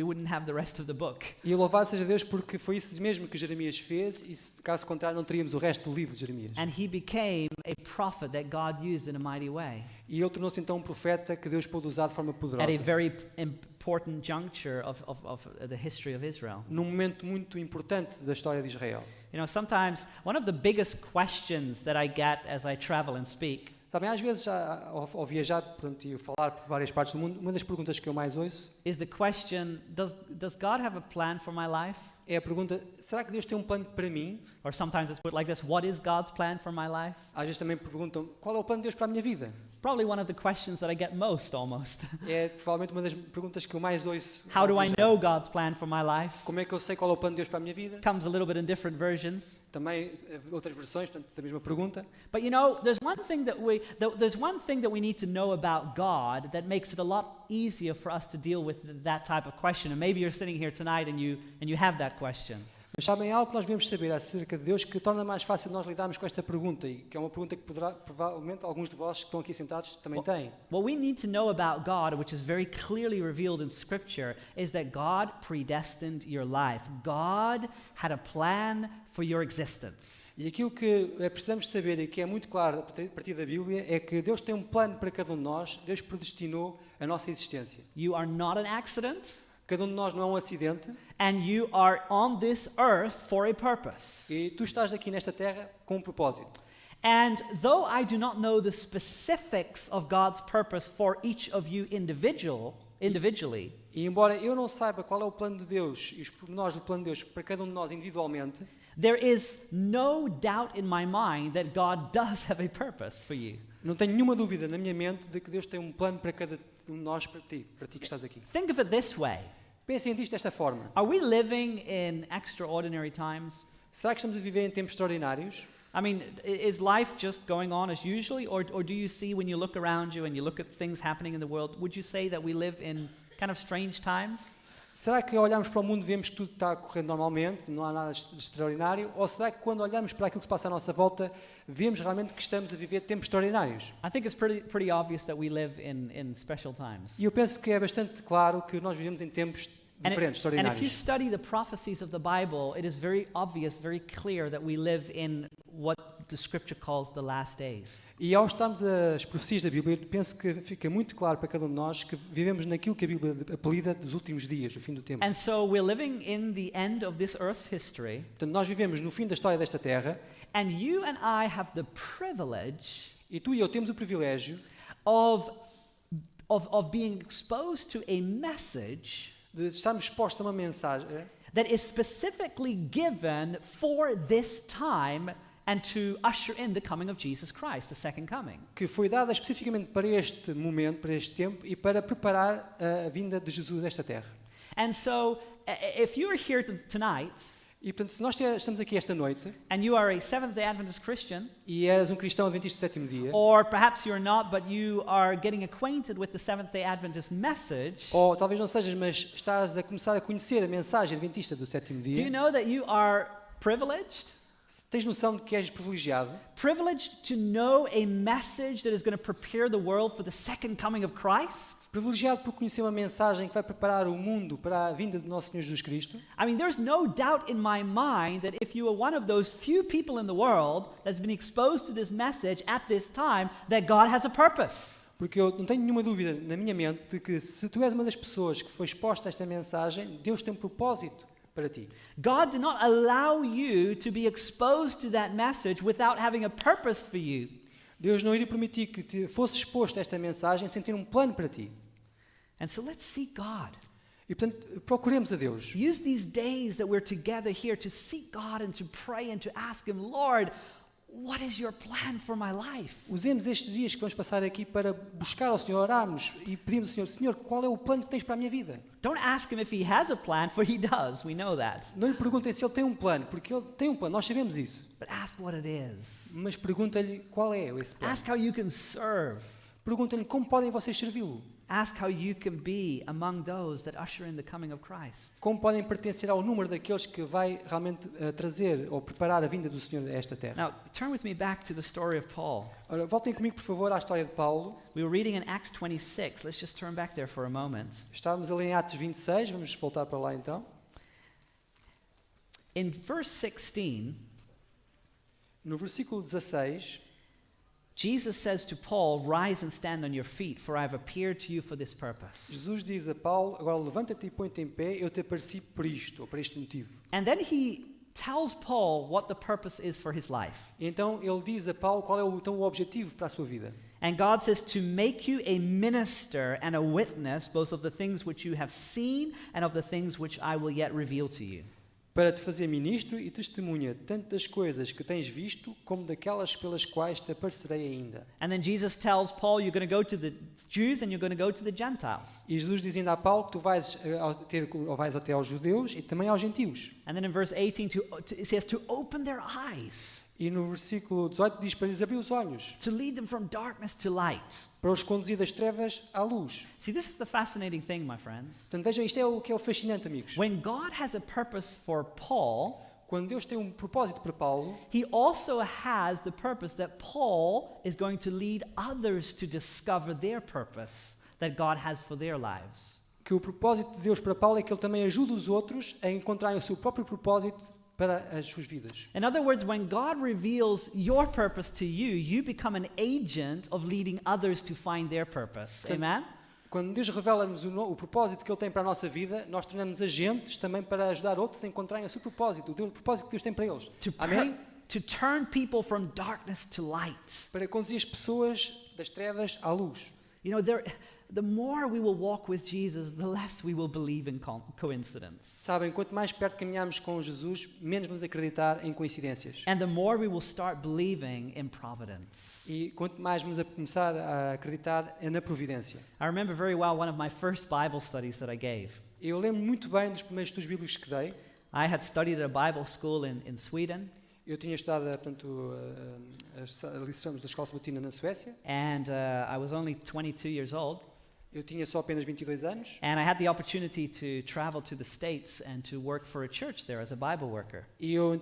wouldn't have the rest of the book. E louvado seja Deus porque foi isso mesmo que Jeremias fez e, caso contrário, não teríamos o resto do livro de Jeremias. And he became a prophet that God used in a mighty way E ele tornou-se então um profeta que Deus pôde usar de forma at a poderosa. very important juncture of the history of Israel. Num momento muito importante da história de Israel. You know, sometimes one of the biggest questions that I get as I travel and speak Também às vezes, ao viajar e falar por várias partes do mundo, uma das perguntas que eu mais ouço is the question, does God have a plan for my life? é a pergunta, será que Deus tem um plano para mim? Or sometimes it's put like this, what is God's plan for my life? Às vezes também perguntam, qual é o plano de Deus para a minha vida? Probably one of the questions that I get most almost. É provavelmente uma das perguntas que eu mais ouço. How do ao I viajar. know God's plan for my life? Como é que eu sei qual é o plano de Deus para a minha vida? Comes a little bit in different versions. Também outras versões, portanto, da mesma pergunta. But you know, there's one thing that we need to know about God that makes it a lot easier for us to deal with that type of question. And maybe you're sitting here tonight and you have that question. Mas sabem algo que nós devemos saber acerca de Deus que torna mais fácil nós lidarmos com esta pergunta e que é uma pergunta que poderá, provavelmente alguns de vós que estão aqui sentados também têm. What we need to know about God, which is very clearly revealed in Scripture, is that God predestined your life. God had a plan for your existence. E aquilo que precisamos saber e que é muito claro a partir da Bíblia é que Deus tem um plano para cada um de nós, Deus predestinou a nossa existência. You are not an accident, Cada um de nós não é um acidente and you are on this earth for a purpose. e tu estás aqui nesta terra com um propósito. And though I do not know the specifics of God's purpose for each of you individually, E embora eu não saiba qual é o plano de Deus e os pormenores do plano de Deus para cada um de nós individualmente, there is no doubt in my mind that God does have a purpose for you. não tenho nenhuma dúvida na minha mente de que Deus tem um plano para cada um de nós, para ti que estás aqui. Think of it this way. Pensem disto desta forma. Are we living in extraordinary times? Será que estamos a viver em tempos extraordinários? I mean, is life just going on as usually, or do you see when you look around you and you look at things happening in the world, would you say that we live in kind of strange times? Será que olhamos para o mundo e vemos que tudo está correndo normalmente, não há nada de extraordinário? Ou será que quando olhamos para aquilo que se passa à nossa volta, vemos realmente que estamos a viver tempos extraordinários? I think it's pretty obvious that we live in special times. E eu penso que é bastante claro que nós vivemos em tempos diferentes, And if you extraordinários. study the prophecies of the Bible, it is very obvious, very clear that we live in what the Scripture calls the last days. E ao estudarmos as profecias da Bíblia, penso que fica muito claro para cada um de nós que vivemos naquilo que a Bíblia apelida dos últimos dias, o fim do tempo. And so we're living in the end of this earth's history, Portanto, nós vivemos no fim da história desta terra and you and I have the privilege e tu e eu temos o privilégio of being exposed to a message de estarmos expostos a uma mensagem that is specifically given for this time and to usher in the coming of Jesus Christ, the second coming. que foi dada especificamente para este momento, para este tempo e para preparar a vinda de Jesus a esta terra. And so, if you are here tonight E portanto, se nós estamos aqui esta noite and you are a Seventh-day Adventist Christian, e és um cristão adventista do sétimo dia, or perhaps you're not, but you are getting acquainted with the Seventh-day Adventist message, ou talvez não sejas, mas estás a começar a conhecer a mensagem adventista do sétimo do you dia, know that you are privileged? Tens noção de que és privilegiado? Privileged to know a message that is going to prepare the world for the second coming of Christ? Privilegiado por conhecer uma mensagem que vai preparar o mundo para a vinda do nosso Senhor Jesus Cristo? I mean, there's no doubt in my mind that if you are one of those few people in the world that's been exposed to this message at this time, that God has a purpose. Porque eu não tenho nenhuma dúvida na minha mente de que se tu és uma das pessoas que foi exposta a esta mensagem, Deus tem um propósito para ti. God did not allow you to be exposed to that message without having a purpose for you. Deus não iria permitir que te fosse exposto a esta mensagem sem ter um plano para ti. And so let's seek God. E portanto, procuremos a Deus. Use these days that we're together here to seek God and to pray and to ask Him, Lord, what is your plan for my life? Usemos estes dias que vamos passar aqui para buscar ao Senhor, orarmos e pedirmos ao Senhor, Senhor, qual é o plano que tens para a minha vida? Don't ask Him if He has a plan, for He does. We know that. Não lhe perguntem se Ele tem um plano, porque Ele tem um plano, nós sabemos isso. But ask what it is. Mas pergunta-lhe qual é esse plano. Ask how you can serve. Pergunta-lhe como podem vocês servi-lo. Ask how you can be among those that usher in the coming of Christ. Como podem pertencer ao número daqueles que vai realmente trazer ou preparar a vinda do Senhor a esta terra. Now, turn with me back to the story of Paul. Ora, voltem comigo, por favor, à história de Paulo. We were reading in Acts 26. Let's just turn back there for a moment. Estávamos ali em Atos 26, vamos voltar para lá então. In verse 16, No versículo 16, Jesus says to Paul, "Rise and stand on your feet, for I have appeared to you for this purpose." Jesus diz a Paulo, agora levanta-te e põe-te em pé, eu te apareci por isto, ou por este motivo. And then he tells Paul what the purpose is for his life. E então ele diz a Paulo qual é o objetivo para a sua vida. And God says to make you a minister and a witness both of the things which you have seen and of the things which I will yet reveal to you. Para te fazer ministro e testemunha tanto das coisas que tens visto como daquelas pelas quais te aparecerei ainda. And then Jesus tells Paul, you're going to go to the Jews and you're going to go to the Gentiles. E Jesus diz ainda a Paulo que tu vais até aos judeus e também aos gentios. And then in verse 18 it says to open their eyes, E no versículo 18 diz para lhes abrir os olhos, to lead them from darkness to light. para os conduzir das trevas à luz. See, this is the fascinating thing, my friends. Portanto, vejam, isto é o que é o fascinante, amigos. When God has a purpose for Paul, Quando Deus tem um propósito para Paulo, He also has the purpose that Paul is going to lead others to discover their purpose that God has for their lives. que o propósito de Deus para Paulo é que ele também ajuda os outros a encontrarem o seu próprio propósito para as suas vidas. In other words, when God reveals your purpose to you, you become an agent of leading others to find their purpose. Portanto, Amen? Quando Deus revela-nos o propósito que Ele tem para a nossa vida, nós tornamos agentes também para ajudar outros a encontrarem o seu propósito, o propósito que Deus tem para eles. Amém? To turn people from darkness to light. Para conduzir as pessoas das trevas à luz. You know, the more we will walk with Jesus, the less we will believe in coincidence. Sabem, quanto mais perto caminhamos com Jesus, menos vamos acreditar em coincidências. And the more we will start believing in providence. E quanto mais vamos a começar a acreditar é na providência. I remember very well one of my first Bible studies that I gave. Eu lembro muito bem dos primeiros estudos bíblicos que dei. I had studied at a Bible school in Sweden. Eu tinha estudado, portanto, a lição da escola sabatina na Suécia. And I was only 22 years old. Eu tinha só apenas 22 anos. And I had the opportunity to travel to the States and to work for a church there as a Bible worker. E eu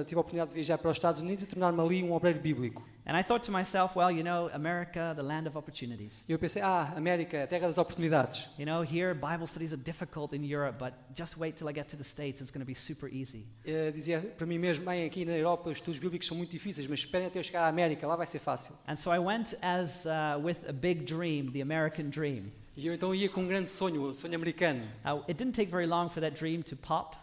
tive a oportunidade de viajar para os Estados Unidos e tornar-me ali um obreiro bíblico. And I thought to myself, well, you know, America, the land of opportunities. E eu pensei, América, a terra das oportunidades. You know, here Bible studies are difficult in Europe, but just wait till I get to the States, it's going to be super easy. Dizia para mim mesmo, bem, aqui na Europa os estudos bíblicos são muito difíceis, mas esperem até eu chegar à América, lá vai ser fácil. And so I went as with a big dream, the American dream. E eu então ia com um grande sonho, o sonho americano. It didn't take very long for that dream to pop.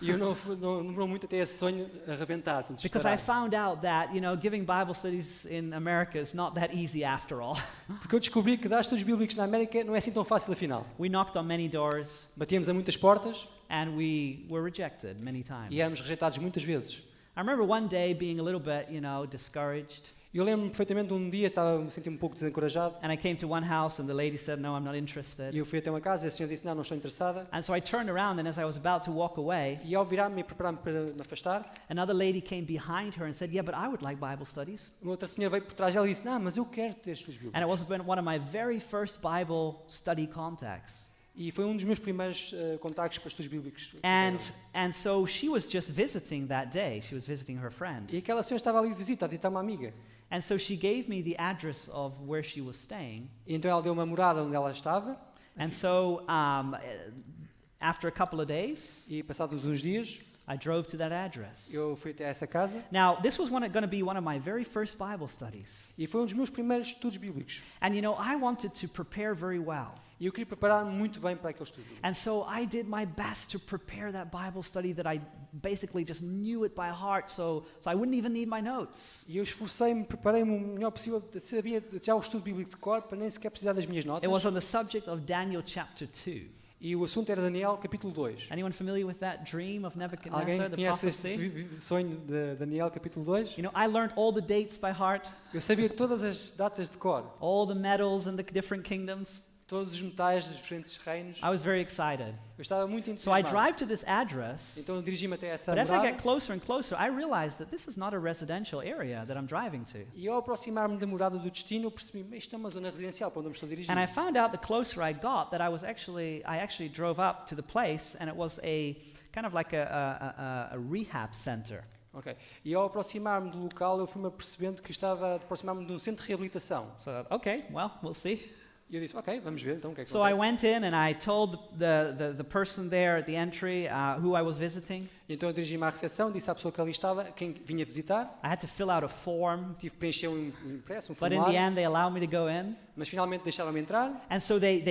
E eu não demorou muito até esse sonho arrebentar. Because I found out that, you know, giving Bible studies in America is not that easy after all. Porque eu descobri que dar estudos bíblicos na América não é assim tão fácil afinal. We knocked on many doors Batíamos a muitas portas and we were rejected many times. e éramos rejeitados muitas vezes. I remember one day being a little bit, you know, discouraged. E eu lembro-me perfeitamente de um dia, me senti um pouco desencorajado. And I came to one house and the lady said, "No, I'm not interested." E eu fui até uma casa e a senhora disse, não estou interessada. And so I turned around and as I was about to walk away, E ao virar-me e preparar-me para me afastar, another lady came behind her and said, "Yeah, but I would like Bible studies." uma outra senhora veio por trás dela e disse, não, mas eu quero ter estudos And it bíblicos. was one of my very first Bible study contacts. E foi um dos meus primeiros contactos para estudos bíblicos. And so she was just visiting that day. She was visiting her friend. E aquela senhora estava ali de visita, a visitar uma amiga. And so she gave me the address of where she was staying. E então ela deu uma morada onde ela estava. And so after a couple of days, E passados uns dias, I drove to that address. eu fui até essa casa. Now, this was going to be one of my very first Bible studies. E foi um dos meus primeiros estudos bíblicos. And you know, I wanted to prepare very well. E eu queria preparar-me muito bem para aquele estudo. And so I did my best to prepare that Bible study that I basically just knew it by heart, so I wouldn't even need my notes. E eu esforcei-me, preparei-me o melhor possível, sabia já o estudo bíblico de cor, para nem sequer precisar das minhas notas. It was on the subject of Daniel chapter 2. E o assunto era Daniel, capítulo 2. Anyone familiar with that dream of Alguém Nebuchadnezzar, the conhece prophecy? este sonho de Daniel, capítulo 2? You know, I learned all the dates by heart, Eu sabia todas as datas de cor, all the metals and the different kingdoms. todos os metais dos diferentes reinos. I was very excited. Eu estava muito So I entusiasmado. drive to this address, Então eu dirigi-me até essa but as I morada. get closer and closer, I realize that this is not a residential area that I'm driving to. E ao aproximar-me da morada do destino, eu percebi, isto é uma zona residencial para onde eu me estou dirigindo. And I found out the closer I got that I actually drove up to the place, and it was a kind of like a rehab center. Ok. E ao aproximar-me do local, eu fui-me apercebendo que estava a aproximar-me de um centro de reabilitação. So, okay, well, we'll see. E eu disse, ok, vamos ver então o que é que So I acontece. went in and I told the person there at the entry who I was visiting. Então eu dirigi-me à recepção, disse à pessoa que ali estava, quem vinha visitar, I had to fill out a form, tive que preencher um impresso, um but in the formulário, end they allowed me to go in. mas finalmente deixaram-me entrar. And so they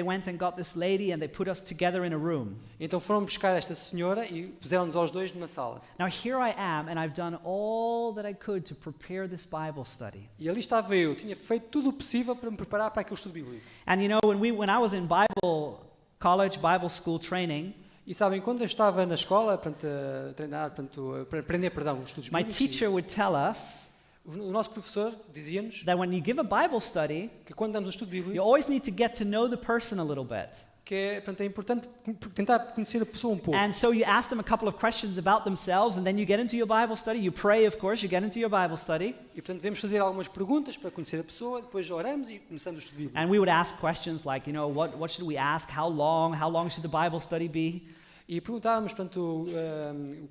went and got this lady and they put us together in a room. Então foram buscar esta senhora e puseram-nos aos dois numa sala. Now here I am and I've done all that I could to prepare this Bible study. E ali estava eu, tinha feito tudo o possível para me preparar para aquele estudo bíblico. And you know, when I was in Bible college, Bible school training, E sabem, quando eu estava na escola, portanto, a treinar, portanto, para aprender, os estudos my bíblicos, teacher would tell us o nosso professor dizia-nos that when you give a Bible study, que quando damos um estudo you bíblico, always need to get to know the person a little bit. que é, portanto, é importante tentar conhecer a pessoa um pouco. And so you ask them a couple of questions about themselves, and then you get into your Bible study. You pray, of course, you get into your Bible study. E, portanto, devemos fazer algumas perguntas para conhecer a pessoa, depois oramos e começamos o estudo bíblico. And we would ask questions like, you know, what should we ask? How long should the Bible study be? E perguntávamos, portanto,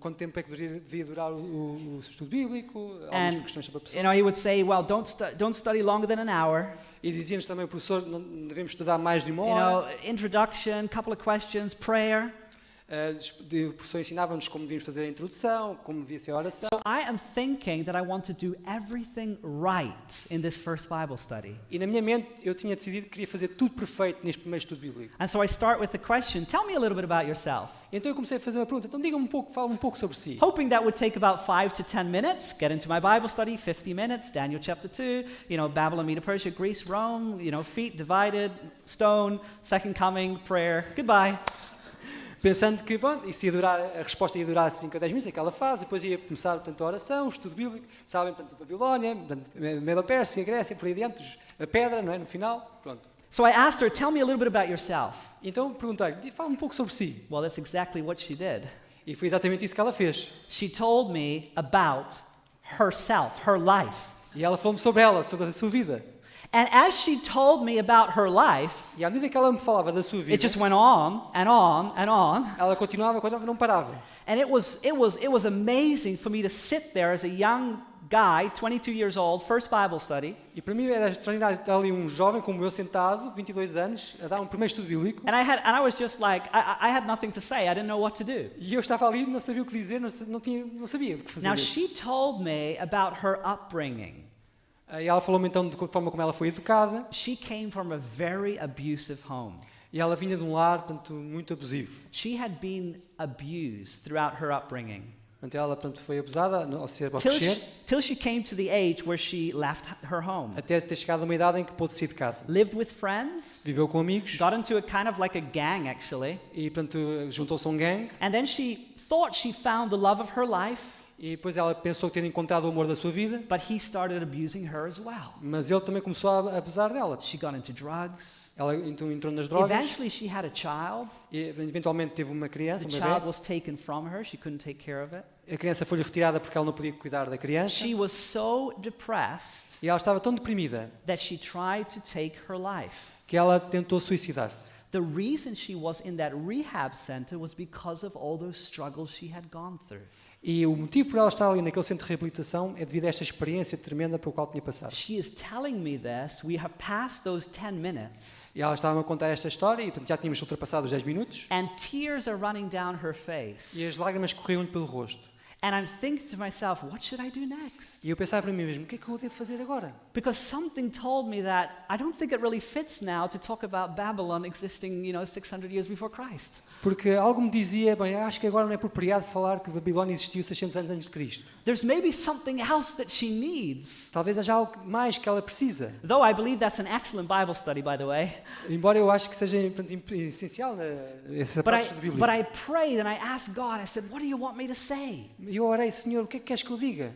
quanto tempo é que devia durar o estudo bíblico, algumas And, questões sobre a pessoa. you know, he would say, well, don't study longer than an hour. E dizia-nos também, o professor, não devemos estudar mais de uma You hora. know, introduction, couple of questions, prayer. O professor ensinava-nos como devíamos fazer a introdução, como devia ser a oração. So I am thinking that I want to do everything right in this first Bible study. E na minha mente eu tinha decidido que queria fazer tudo perfeito neste primeiro estudo bíblico. And so I start with the question, tell me a little bit about yourself. Então eu comecei a fazer uma pergunta, então diga-me um pouco, fala um pouco sobre si. Hoping that would take about 5 to 10 minutes, get into my Bible study, 50 minutes, Daniel chapter 2, you know, Babylon, Medo Persia, Greece, Rome, you know, feet divided, stone, second coming, prayer, goodbye. Pensando que, bom, isso ia durar, a resposta ia durar 5 a 10 minutos, aquela fase, depois ia começar, portanto, a oração, o estudo bíblico, sabem, portanto, a Babilónia, Medo Pérsia, a Grécia, por aí adiante, a pedra, não é, no final, pronto. So I asked her, tell me a little bit about yourself. Então perguntei-lhe, fala um pouco sobre si. Well, that's exactly what she did. E foi exatamente isso que ela fez. She told me about herself, her life. E ela falou-me sobre ela, sobre a sua vida. And as she told me about her life, E à medida que ela me falava da sua vida, it just went on and on and on. ela continuava, não parava. And it was amazing for me to sit there as a young guy, 22 years old, first Bible study. E para mim era extraordinário estar ali um jovem como eu sentado, 22 anos, a dar um primeiro estudo bíblico. And I was just like, I had nothing to say. I didn't know what to do. E eu estava ali, não sabia o que dizer, não sabia o que fazer. Now, she told me about her upbringing. E ela falou-me então de forma como ela foi educada. She came from a very abusive home. E ela vinha de um lar, portanto, muito abusivo. She had been abused throughout her upbringing. Portanto, ela, portanto, foi abusada ao crescer, Till she came to the age where she left her home. até ter chegado a uma idade em que pôde sair de casa. Lived with friends, Viveu com amigos got into a kind of like a gang actually. e, portanto, juntou-se a um gangue. And then she thought she found the love of her life, E depois ela pensou ter encontrado o amor da sua vida, but he started abusing her as well. mas ele também começou a abusar dela. She got into drugs. Ela então entrou nas drogas Eventually she had a child. e eventualmente teve uma criança, The um child bebê. was taken from her. She couldn't take care of it. A criança foi-lhe retirada porque ela não podia cuidar da criança. She was so depressed E ela estava tão deprimida that she tried to take her life. que ela tentou suicidar-se. The reason she was in that rehab center was because of all those struggles she had gone through. E o motivo por ela estar ali naquele centro de reabilitação é devido a esta experiência tremenda pela qual tinha passado. She is telling me this. We have passed those 10 minutes, E ela estava a contar esta história e portanto, já tínhamos ultrapassado os 10 minutos and tears are running down her face. e as lágrimas corriam-lhe pelo rosto. And I'm thinking to myself, what should I do next? E eu pensava para mim mesmo, o que é que eu devo fazer agora? Because something told me that I don't think it really fits now to talk about Babylon existing, 600 years before Christ. Porque algo me dizia, bem, acho que agora não é apropriado falar que Babilónia existiu 600 anos antes de Cristo. There's maybe something else that she needs. Talvez haja algo mais que ela precisa. Though I believe that's an excellent Bible study, by the way. Embora eu acho que seja portanto, essencial essa But parte do Bíblia. I prayed and I asked God, I said, what do you want me to say? E eu orei, Senhor, o que é que queres que eu diga?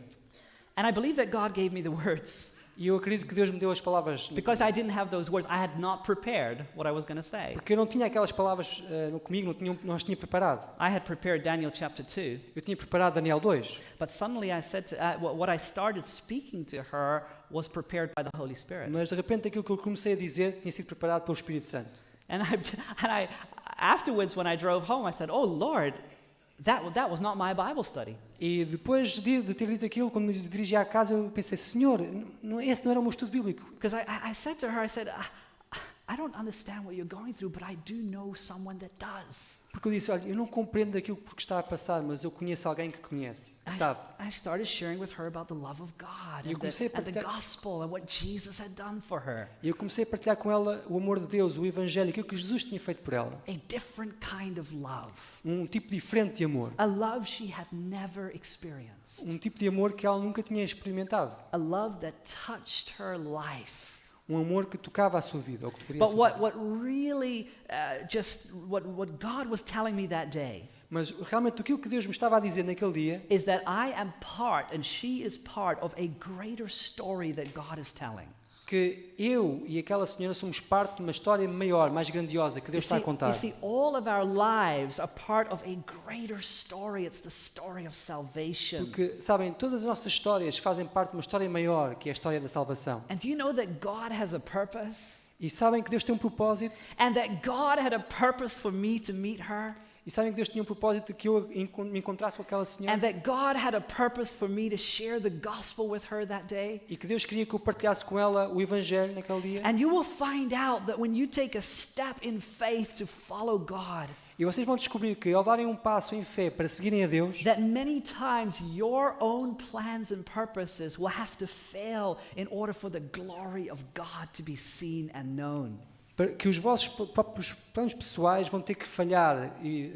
And I believe that God gave me the words. E eu acredito que Deus me deu as palavras, Because I didn't have those words, I had not prepared what I was going to say. porque eu não tinha aquelas palavras comigo, não as tinha preparado. I had prepared Daniel chapter 2, Eu tinha preparado Daniel 2, but suddenly I said what I started speaking to her was prepared by the Holy Spirit. mas de repente aquilo que eu comecei a dizer tinha sido preparado pelo Espírito Santo. And I afterwards, when I drove home, I said, "Oh Lord, that was not my Bible study." E depois de ter dito aquilo, quando me dirigi à casa, eu pensei, Senhor, esse não era o meu estudo bíblico. Because I said to her, I said, I don't understand what you're going through, but I do know someone that does. Porque eu disse, olha, eu não compreendo aquilo porque está a passar, mas eu conheço alguém que conhece, que sabe. I started sharing with her about the love of God E eu comecei a and the partilhar- gospel and what Jesus had done for her. E eu comecei a partilhar com ela o amor de Deus, o Evangelho, aquilo que Jesus tinha feito por ela. A different kind of love. Um tipo diferente de amor. A love she had never experienced. Um tipo de amor que ela nunca tinha experimentado. A love that touched her life. Um amor que tocava a sua vida, ou que tocaria a But sua vida. what really what God was telling me that day Mas realmente aquilo que Deus me estava a dizer naquele dia is that I am part and she is part of a greater story that God is telling. que eu e aquela senhora somos parte de uma história maior, mais grandiosa que Deus está a contar. You see, all of our lives are part of a greater story. It's the story of salvation. Porque, sabem, todas as nossas histórias fazem parte de uma história maior, que é a história da salvação. And do you know that God has a purpose? E sabem que Deus tem um propósito? And that God had a purpose for me to meet her? E sabem que Deus tinha um propósito de que eu me encontrasse com aquela And senhora? that God had a purpose for me to share the gospel with her that day? E que Deus queria que eu partilhasse com ela o Evangelho naquele dia? And you will find out that when you take a step in faith to follow God, E vocês vão descobrir que ao darem um passo em fé para seguirem a Deus, that many times your own plans and purposes will have to fail in order for the glory of God to be seen and known. que os vossos próprios planos pessoais vão ter que falhar e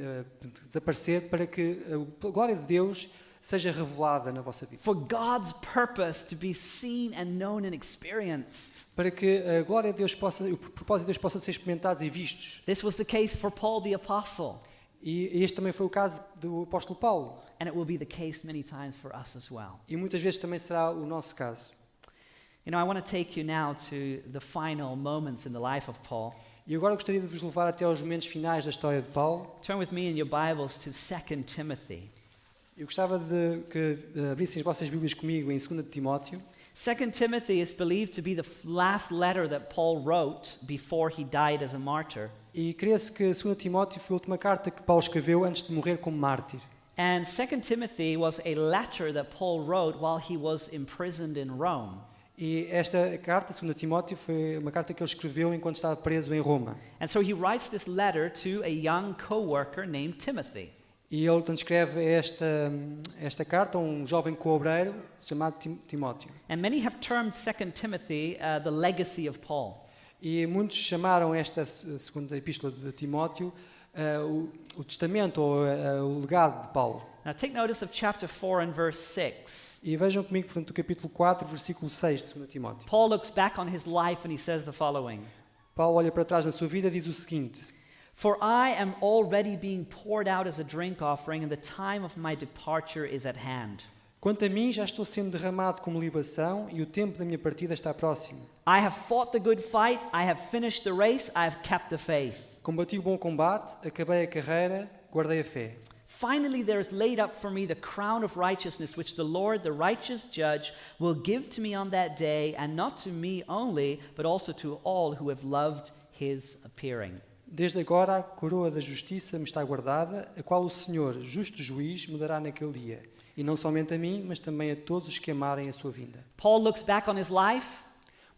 desaparecer para que a glória de Deus seja revelada na vossa vida. For God's purpose to be seen and known and experienced. Para que a glória de Deus possa, o propósito de Deus possa ser experimentados e vistos. This was the case for Paul the Apostle, E este também foi o caso do apóstolo Paulo. and it will be the case many times for us as well. E muitas vezes também será o nosso caso. You know, I want to take you now to the final moments in the life of Paul. E agora gostaria de vos levar até aos momentos finais da história de Paulo. Turn with me in your Bibles to 2 Timothy. Eu gostava de que abrissem as vossas Bíblias comigo em 2 Timóteo. 2 Timothy is believed to be the last letter that Paul wrote before he died as a martyr. E crê-se que 2 Timóteo foi a última carta que Paulo escreveu antes de morrer como mártir. And 2 Timothy was a letter that Paul wrote while he was imprisoned in Rome. E esta carta, 2 Timóteo, foi uma carta que ele escreveu enquanto estava preso em Roma. And so he writes this letter to a young co-worker named Timothy. E ele, portanto, escreve esta carta a um jovem co-obreiro chamado Timóteo. And many have termed 2 Timothy the legacy of Paul. E muitos chamaram esta segunda epístola de Timóteo o testamento ou o legado de Paulo. Now take notice of chapter 4 and verse 6. E vejam comigo, portanto, o capítulo 4, versículo 6 de 2 Timóteo. Paul looks back on his life and he says the following: Paulo olha para trás na sua vida e diz o seguinte: For I am already being poured out as a drink offering, and the time of my departure is at hand. Quanto a mim, já estou sendo derramado como libação e o tempo da minha partida está próximo. I have fought the good fight, I have finished the race, I have kept the faith. Combati o bom combate, acabei a carreira, guardei a fé. Finally, there is laid up for me the crown of righteousness, which the Lord, the righteous judge, will give to me on that day, and not to me only, but also to all who have loved his appearing. Desde agora a coroa da justiça me está guardada, a qual o Senhor, justo juiz, me dará naquele dia. E não somente a mim, mas também a todos os que amarem a sua vinda. Paul looks back on his life,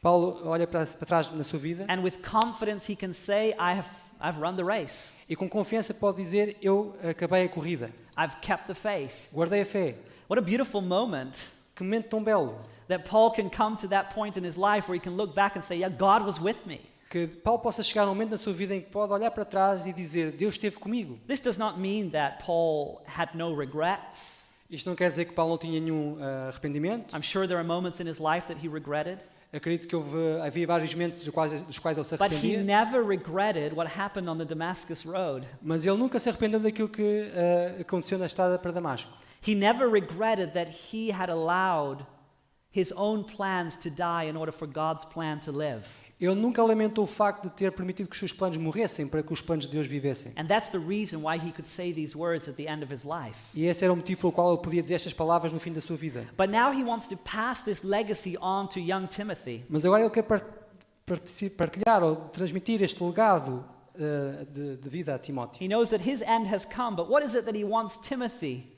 Paulo olha para trás na sua vida and with confidence he can say, I've run the race. e com confiança pode dizer, eu acabei a corrida, I've kept the faith. guardei a fé. What a beautiful moment Que momento tão belo, that Paul can come to that point in his life where he can look back and say, yeah, God was with me. que Paulo possa chegar a um momento na sua vida em que pode olhar para trás e dizer, Deus esteve comigo. This does not mean that Paul had no regrets. Isto não quer dizer que Paulo não tinha nenhum arrependimento. I'm sure there are moments in his life that he regretted, Acredito que havia vários momentos dos quais ele se but he arrependia, never regretted what happened on the Damascus Road. mas ele nunca se arrependeu daquilo que aconteceu na estrada para Damasco. He never regretted that he had allowed his own plans to die in order for God's plan to live. Ele nunca lamentou o facto de ter permitido que os seus planos morressem para que os planos de Deus vivessem. And that's the reason why he could say these words at the end of his life. E esse era o motivo pelo qual ele podia dizer estas palavras no fim da sua vida. But now he wants to pass this legacy on to young Timothy. Mas agora ele quer partilhar ou transmitir este legado de vida a Timóteo. He knows that his end has come, but what is it that he wants Timothy?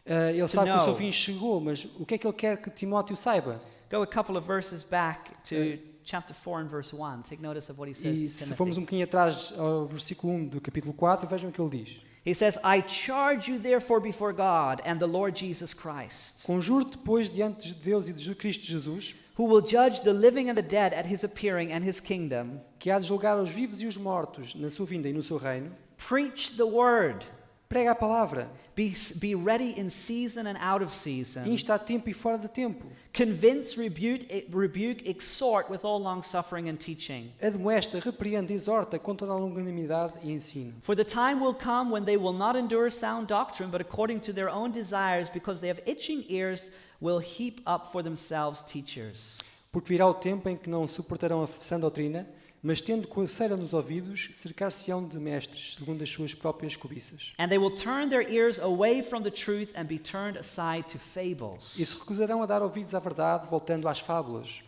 Ele sabe que o seu know. fim chegou, mas o que é que ele quer que Timóteo saiba? Go a couple of verses back to chapter 4 and verse 1. Take notice of what he says E to se formos Timothy. um bocadinho atrás ao versículo 1 do capítulo 4, vejam o que ele diz. He says, I charge you therefore before God and the Lord Jesus Christ, Conjuro-te, pois, diante de Deus e de Cristo Jesus, who will judge the living and the dead at his appearing and his kingdom. que há de julgar os vivos e os mortos na sua vinda e no seu reino. Preach the word. Prega a palavra, Be ready in season and out of season. insta a tempo e fora de tempo. Convince, rebuke, exhort with all long suffering and teaching. Admoesta, repreende, exorta com toda a longanimidade e ensino. For the time will come when they will not endure sound doctrine, but according to their own desires, because they have itching ears, will heap up for themselves teachers. Porque virá o tempo em que não suportarão a sã doutrina, mas tendo coceira nos ouvidos, cercar-se-ão de mestres, segundo as suas próprias cobiças. And they will turn their ears away from the truth and be turned aside to fables. E se recusarão a dar ouvidos à verdade, voltando às fábulas.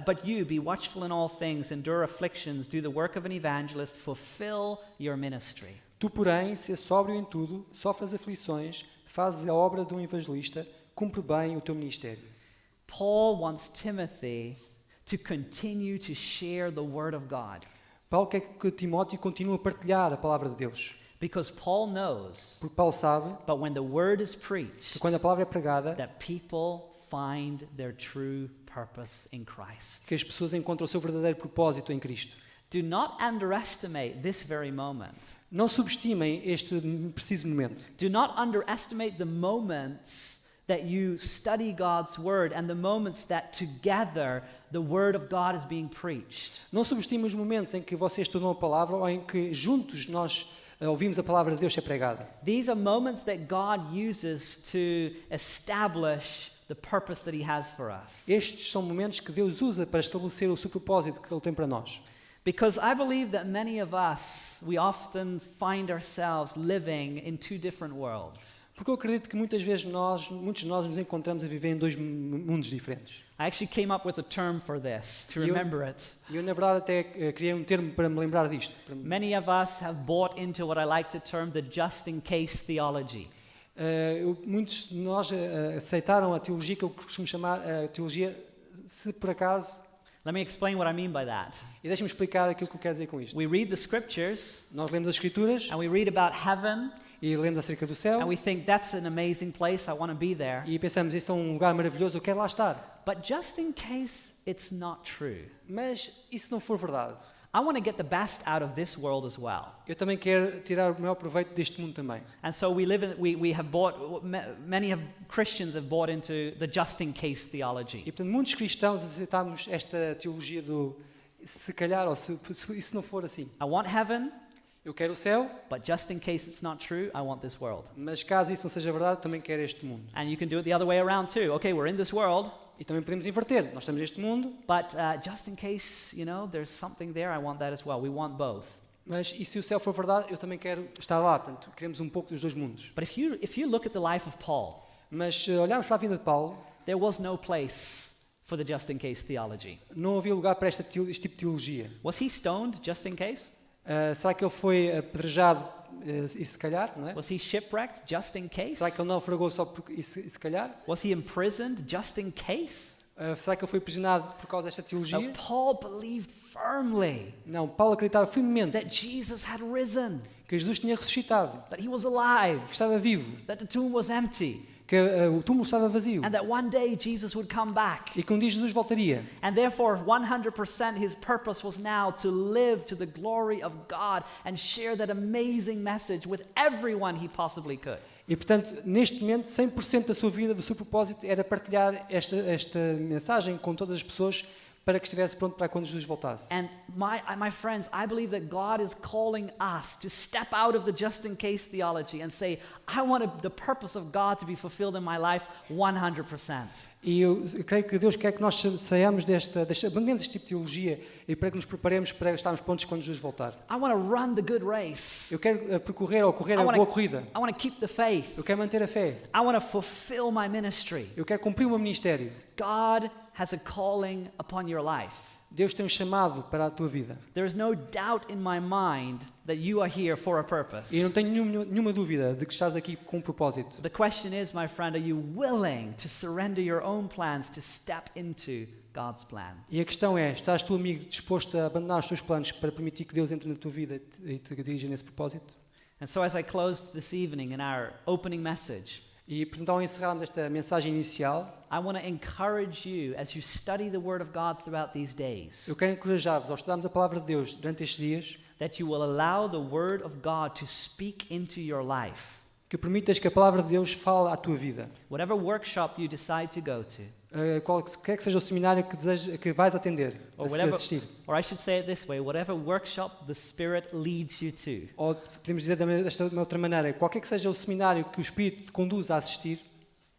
But you, be watchful in all things, endure afflictions, do the work of an evangelist, fulfill your ministry. Tu, porém, se sóbrio em tudo, sofres aflições, fazes a obra de um evangelista, cumpre bem o teu ministério. Paul wants Timothy to continue to share the word of God, Paulo quer que Timóteo continue a partilhar a palavra de Deus. because Paul knows, Porque Paulo sabe but when the word is que preached, quando a palavra é pregada, that people find their true purpose in Christ. que as pessoas encontram o seu verdadeiro propósito em Cristo. Do not underestimate this very moment. Não subestimem este preciso momento. Do not underestimate the moments that you study God's word and the moments that together the word of God is being preached. Não subestimem os momentos em que vocês estudam a palavra ou em que juntos nós ouvimos a palavra de Deus ser pregada. These are moments that God uses to establish the purpose that he has for us. Estes são momentos que Deus usa para estabelecer o seu propósito que Ele tem para nós. Because I believe that many of us, we often find ourselves living in two different worlds. Porque eu acredito que muitos de nós nos encontramos a viver em dois mundos diferentes. I actually came up with a term for this, to You- remember it. E eu, na verdade, até criei um termo para me lembrar disto. Many of us have bought into what I like to term the just in case theology. Muitos de nós aceitaram a teologia que eu costumo chamar a teologia se por acaso. Let me explain what I mean by that. E deixe-me explicar aquilo que eu quero dizer com isto. We read the scriptures Nós lemos as Escrituras and we read about heaven e lemos acerca do céu and we think that's an amazing place, I want to be there. e pensamos, este é um lugar maravilhoso, eu quero lá estar. But just in case it's not true, Mas e se não for verdade? I want to get the best out of this world as well. Eu também quero tirar o maior proveito deste mundo também. And so we have bought, many of Christians have bought into the just in case theology. E portanto, muitos cristãos aceitamos esta teologia do se calhar ou se isso não for assim. I want heaven, Eu quero o céu, but just in case it's not true, I want this world. mas caso isso não seja verdade, também quero este mundo. And you can do it the other way around too. Okay, we're in this world, E também podemos inverter. Nós estamos neste mundo, but just in case, there's something there, I want that as well. We want both. mas e se o céu for verdade, eu também quero estar lá. Portanto, queremos um pouco dos dois mundos. But if you look at the life of Paul, Mas se olharmos para a vida de Paulo, there was no place for the just in case theology. não havia lugar para este tipo de teologia. Was he stoned just in case? Será que ele foi apedrejado e se calhar, não é? Was he shipwrecked just in case? Será que ele naufragou só porque, e se calhar? Was he imprisoned just in case? Será que ele foi aprisionado por causa desta No, teologia? Paul believed firmly Não, Paulo acreditava firmemente that Jesus had risen, que Jesus tinha ressuscitado, that he was alive, que estava vivo, that the tomb was empty, que o túmulo estava vazio and that one day Jesus would come back. e que um dia Jesus voltaria. And therefore, 100% his purpose was now to live to the glory of God and share that amazing message with everyone he possibly could. E, portanto, neste momento, 100% da sua vida, do seu propósito, era partilhar esta mensagem com todas as pessoas para que estivesse pronto para quando Jesus voltasse. And my friends, I believe that God is calling us to step out of the just in case theology and say, I want the purpose of God to be fulfilled in my life 100%. E eu creio que Deus quer que nós saiamos abandonemos este tipo de teologia e para que nos preparemos para estarmos prontos quando Jesus voltar. I want to run the good race. Eu quero percorrer ou correr I a want boa corrida. to keep the faith. Eu quero manter a fé. I want to fulfill my ministry. Eu quero cumprir o meu ministério. God has a calling upon your life. Deus tem um chamado para a tua vida. There is no doubt in my mind that you are here for a purpose. E eu não tenho nenhuma dúvida de que estás aqui com um propósito. The question is, my friend, are you willing to surrender your own plans to step into God's plan? E a questão é, estás tu, amigo, disposto a abandonar os teus planos para permitir que Deus entre na tua vida e te dirija nesse propósito? And so as I closed this evening in our opening message, E, portanto, ao encerrarmos esta mensagem inicial, I want to encourage you as you study the Word of God throughout these days, eu quero encorajar-vos, ao estudarmos a palavra de Deus durante estes dias, that you will allow the Word of God to speak into your life. que permitas que a palavra de Deus fale à tua vida. Whatever workshop you decide to go to, Qualquer que seja o seminário que vais atender, or a assistir. or I should say it this way, whatever workshop the Spirit leads you to, Ou podemos dizer desta outra maneira, qualquer que seja o seminário que o Espírito te conduz a assistir,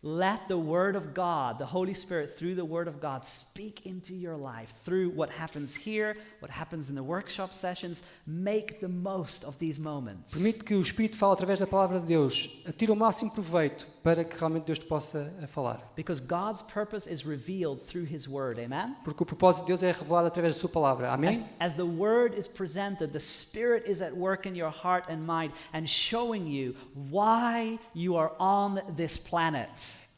let the Word of God, the Holy Spirit, through the Word of God, speak into your life through what happens here, what happens in the workshop sessions. Make the most of these moments. permite que o Espírito fale através da palavra de Deus, tira o máximo proveito para que realmente Deus te possa falar. Because God's purpose is revealed through His Word, amen? Porque o propósito de Deus é revelado através da sua palavra. As, Amém? as the Word is presented, the Spirit is at work in your heart and mind and showing you why you are on this planet.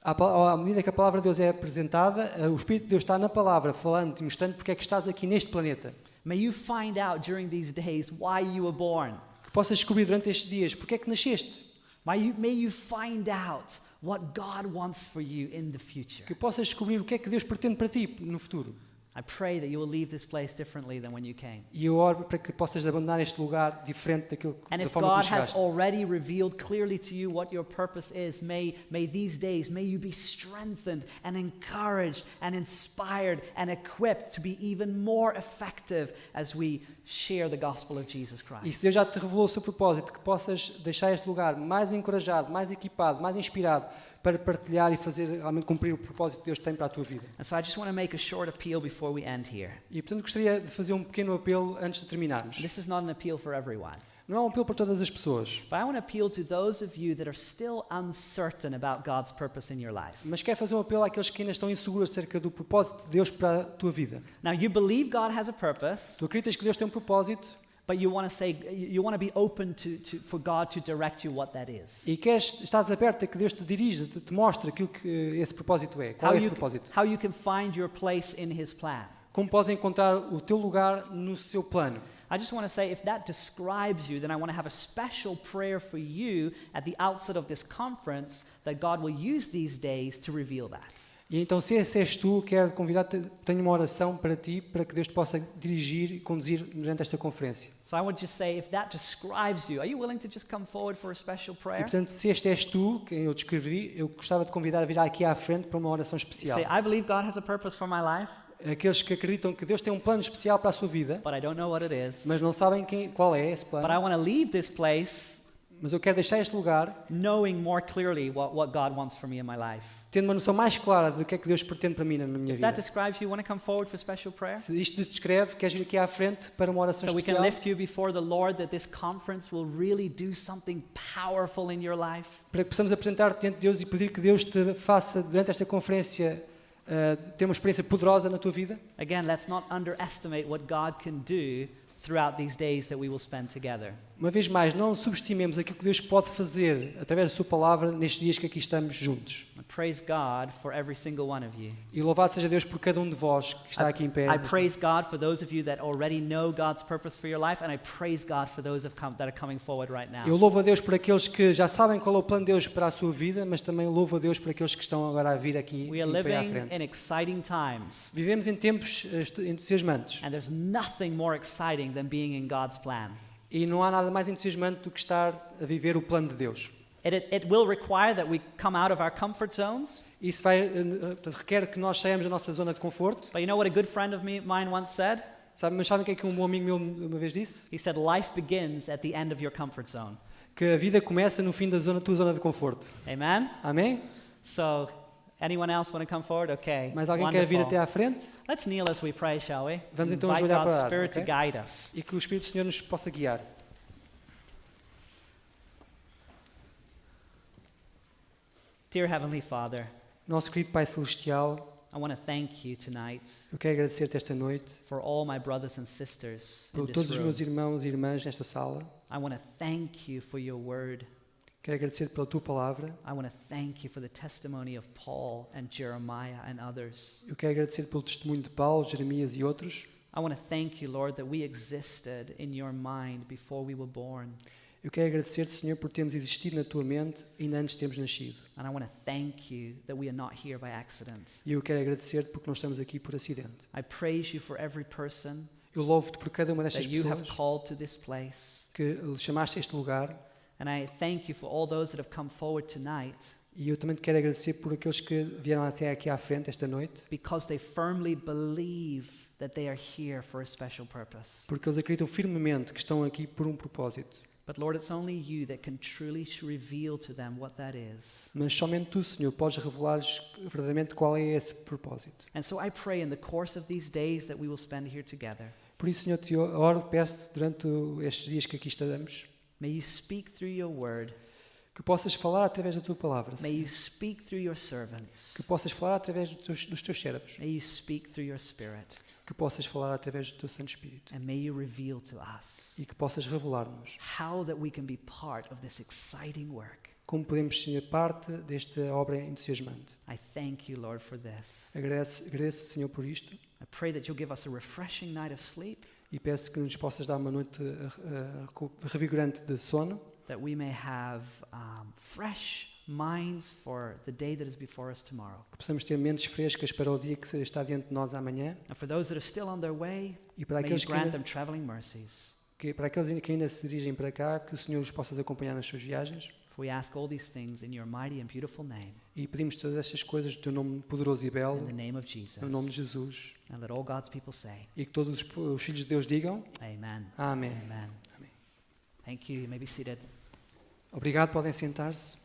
À medida que a palavra de Deus é apresentada, o Espírito de Deus está na palavra, falando-te, mostrando porque é que estás aqui neste planeta. May you find out during these days why you were born. Que possas descobrir durante estes dias porque é que nasceste. May you find out what God wants for you in the future. Que possas descobrir o que é que Deus pretende para ti no futuro. I pray that you will leave this place differently than when you came. E eu oro para que possas abandonar este lugar diferente And da if forma God como has chegaste. already revealed clearly to you what your purpose is, may these days, may you be strengthened and encouraged and inspired and equipped to be even more effective as we share the gospel of Jesus E Christ. se Deus já te revelou o seu propósito, que possas deixar este lugar mais encorajado, mais equipado, mais inspirado para partilhar e fazer realmente cumprir o propósito que Deus tem para a tua vida. And so I just want to make a short appeal before we end here. E portanto gostaria de fazer um pequeno apelo antes de terminarmos. This is not an appeal for everyone, Não é um apelo para todas as pessoas, but I want to appeal to those of you that are still uncertain about God's purpose in your life. mas quero fazer um apelo àqueles que ainda estão inseguros acerca do propósito de Deus para a tua vida. Now, you believe God has a purpose, Tu acreditas que Deus tem um propósito but you want to be open for God to direct you what that is. e estás aberto a que Deus te dirija, te mostre aquilo que esse propósito é. Qual é esse propósito? How you can find your place in His plan. Como podes encontrar o teu lugar no seu plano? I just want to say, if that describes you, then I want to have a special prayer for you at the outset of this conference that God will use these days to reveal that. E então, se esse és tu, quero convidar-te, tenho uma oração para ti, para que Deus te possa dirigir e conduzir durante esta conferência. So I would just say, if that describes you, are you willing to just come forward for a special E prayer? portanto, se este és tu, quem eu descrevi, eu gostava de convidar a vir aqui à frente para uma oração especial. Say, I believe God has a purpose for my life, Aqueles que acreditam que Deus tem um plano especial para a sua vida, but I don't know what it is. mas não sabem qual é esse But I plano. want to leave this place Mas eu quero deixar este lugar knowing more clearly what God wants for me in my life. tendo uma noção mais clara do que é que Deus pretende para mim na minha If that vida. describes you, want to come forward for special prayer? Se isto te descreve, queres vir aqui à frente para uma oração So we can especial, lift you before the Lord that this conference will really do something powerful in your life. para que possamos apresentar-te diante de Deus e pedir que Deus te faça, durante esta conferência, ter uma experiência poderosa na tua vida. Again, let's not underestimate what God can do throughout these days that we will spend together. Uma vez mais, não subestimemos aquilo que Deus pode fazer através da sua palavra nestes dias que aqui estamos juntos. I praise God for every single one of you. E louvado seja Deus por cada um de vós que está aqui em pé. I praise God for those of you that already know God's purpose for your life, and I praise God for those that are coming forward right now. Eu louvo a Deus por aqueles que já sabem qual é o plano de Deus para a sua vida, mas também louvo a Deus por aqueles que estão agora a vir aqui We are em pé à living in frente. exciting times, Vivemos em tempos entusiasmantes and there's nothing more exciting than being in God's plan. e não há nada mais entusiasmante do que estar a viver o plano de Deus. It will require that we come out of our comfort zones, Isso portanto, requer que nós saiamos da nossa zona de conforto. but you know what a good friend of mine once said? Mas sabem o que é que um bom amigo meu uma vez disse? He said, life begins at the end of your comfort zone. Que a vida começa no fim da tua zona de conforto. Amen? Amém? So, anyone else want to come forward? Okay. Mais alguém quer vir Wonderful. até à frente? Let's kneel as we pray, shall we? Vamos então Invite ajoelhar God's para orar, Spirit to ok? guide us. E que o Espírito do Senhor nos possa guiar. Dear Heavenly Father, Nosso querido Pai Celestial, I want to thank you tonight eu quero agradecer-te esta noite for all my brothers and sisters in por this todos os room. meus irmãos e irmãs nesta sala. I want to thank you for your word. Quero agradecer pela tua palavra. I want to thank you for the testimony of Paul and Jeremiah and others. Eu quero agradecer pelo testemunho de Paulo, Jeremias e outros. I want to thank you, Lord, that we existed in your mind before we were born. Eu quero agradecer-te, Senhor, por termos existido na tua mente ainda antes de termos nascido. And I want to thank you that we are not here by accident. E eu quero agradecer-te porque não estamos aqui por acidente. I praise you for every person Eu louvo-te por cada uma destas that you have pessoas called to this place. que chamaste a este lugar. And I thank you for all those that have come forward tonight E eu também te quero agradecer por aqueles que vieram até aqui à frente esta noite, because they firmly believe that they are here for a special purpose. porque eles acreditam firmemente que estão aqui por um propósito. But Lord, it's only you that can truly reveal to them what that is. Mas somente tu, Senhor, podes revelar-lhes verdadeiramente qual é esse propósito. And so I pray in the course of these days that we will spend here together, Por isso, Senhor, te oro, peço-te durante estes dias que aqui estamos, may you speak through your word, que possas falar através da tua palavra, may Senhor. you speak through your servants, Que possas falar através dos teus servos, may you speak through your spirit, que possas falar através do teu Santo Espírito and may you reveal to us e que possas revelar-nos how that we can be part of this exciting work. como podemos ser parte desta obra entusiasmante. I thank you, Lord, for this. Agradeço, Senhor, por isto I pray that you'll give us a refreshing night of sleep, e peço que nos possas dar uma noite revigorante de sono, that we may have fresh minds for the day that is before us tomorrow. que possamos ter mentes frescas para o dia que está diante de nós amanhã And for those that are still on their way, e para may you aqueles que grant ainda, them traveling mercies. para aqueles que ainda se dirigem para cá, que o Senhor os possa acompanhar nas suas viagens. For we ask all these things in your mighty and beautiful name, E pedimos todas estas coisas do teu nome poderoso e in belo, the name of Jesus. no nome de Jesus. And let all God's people say, E que todos os filhos de Deus digam Amen. Amém. Amen. Amém. Thank you. You may be seated. Obrigado, podem sentar-se.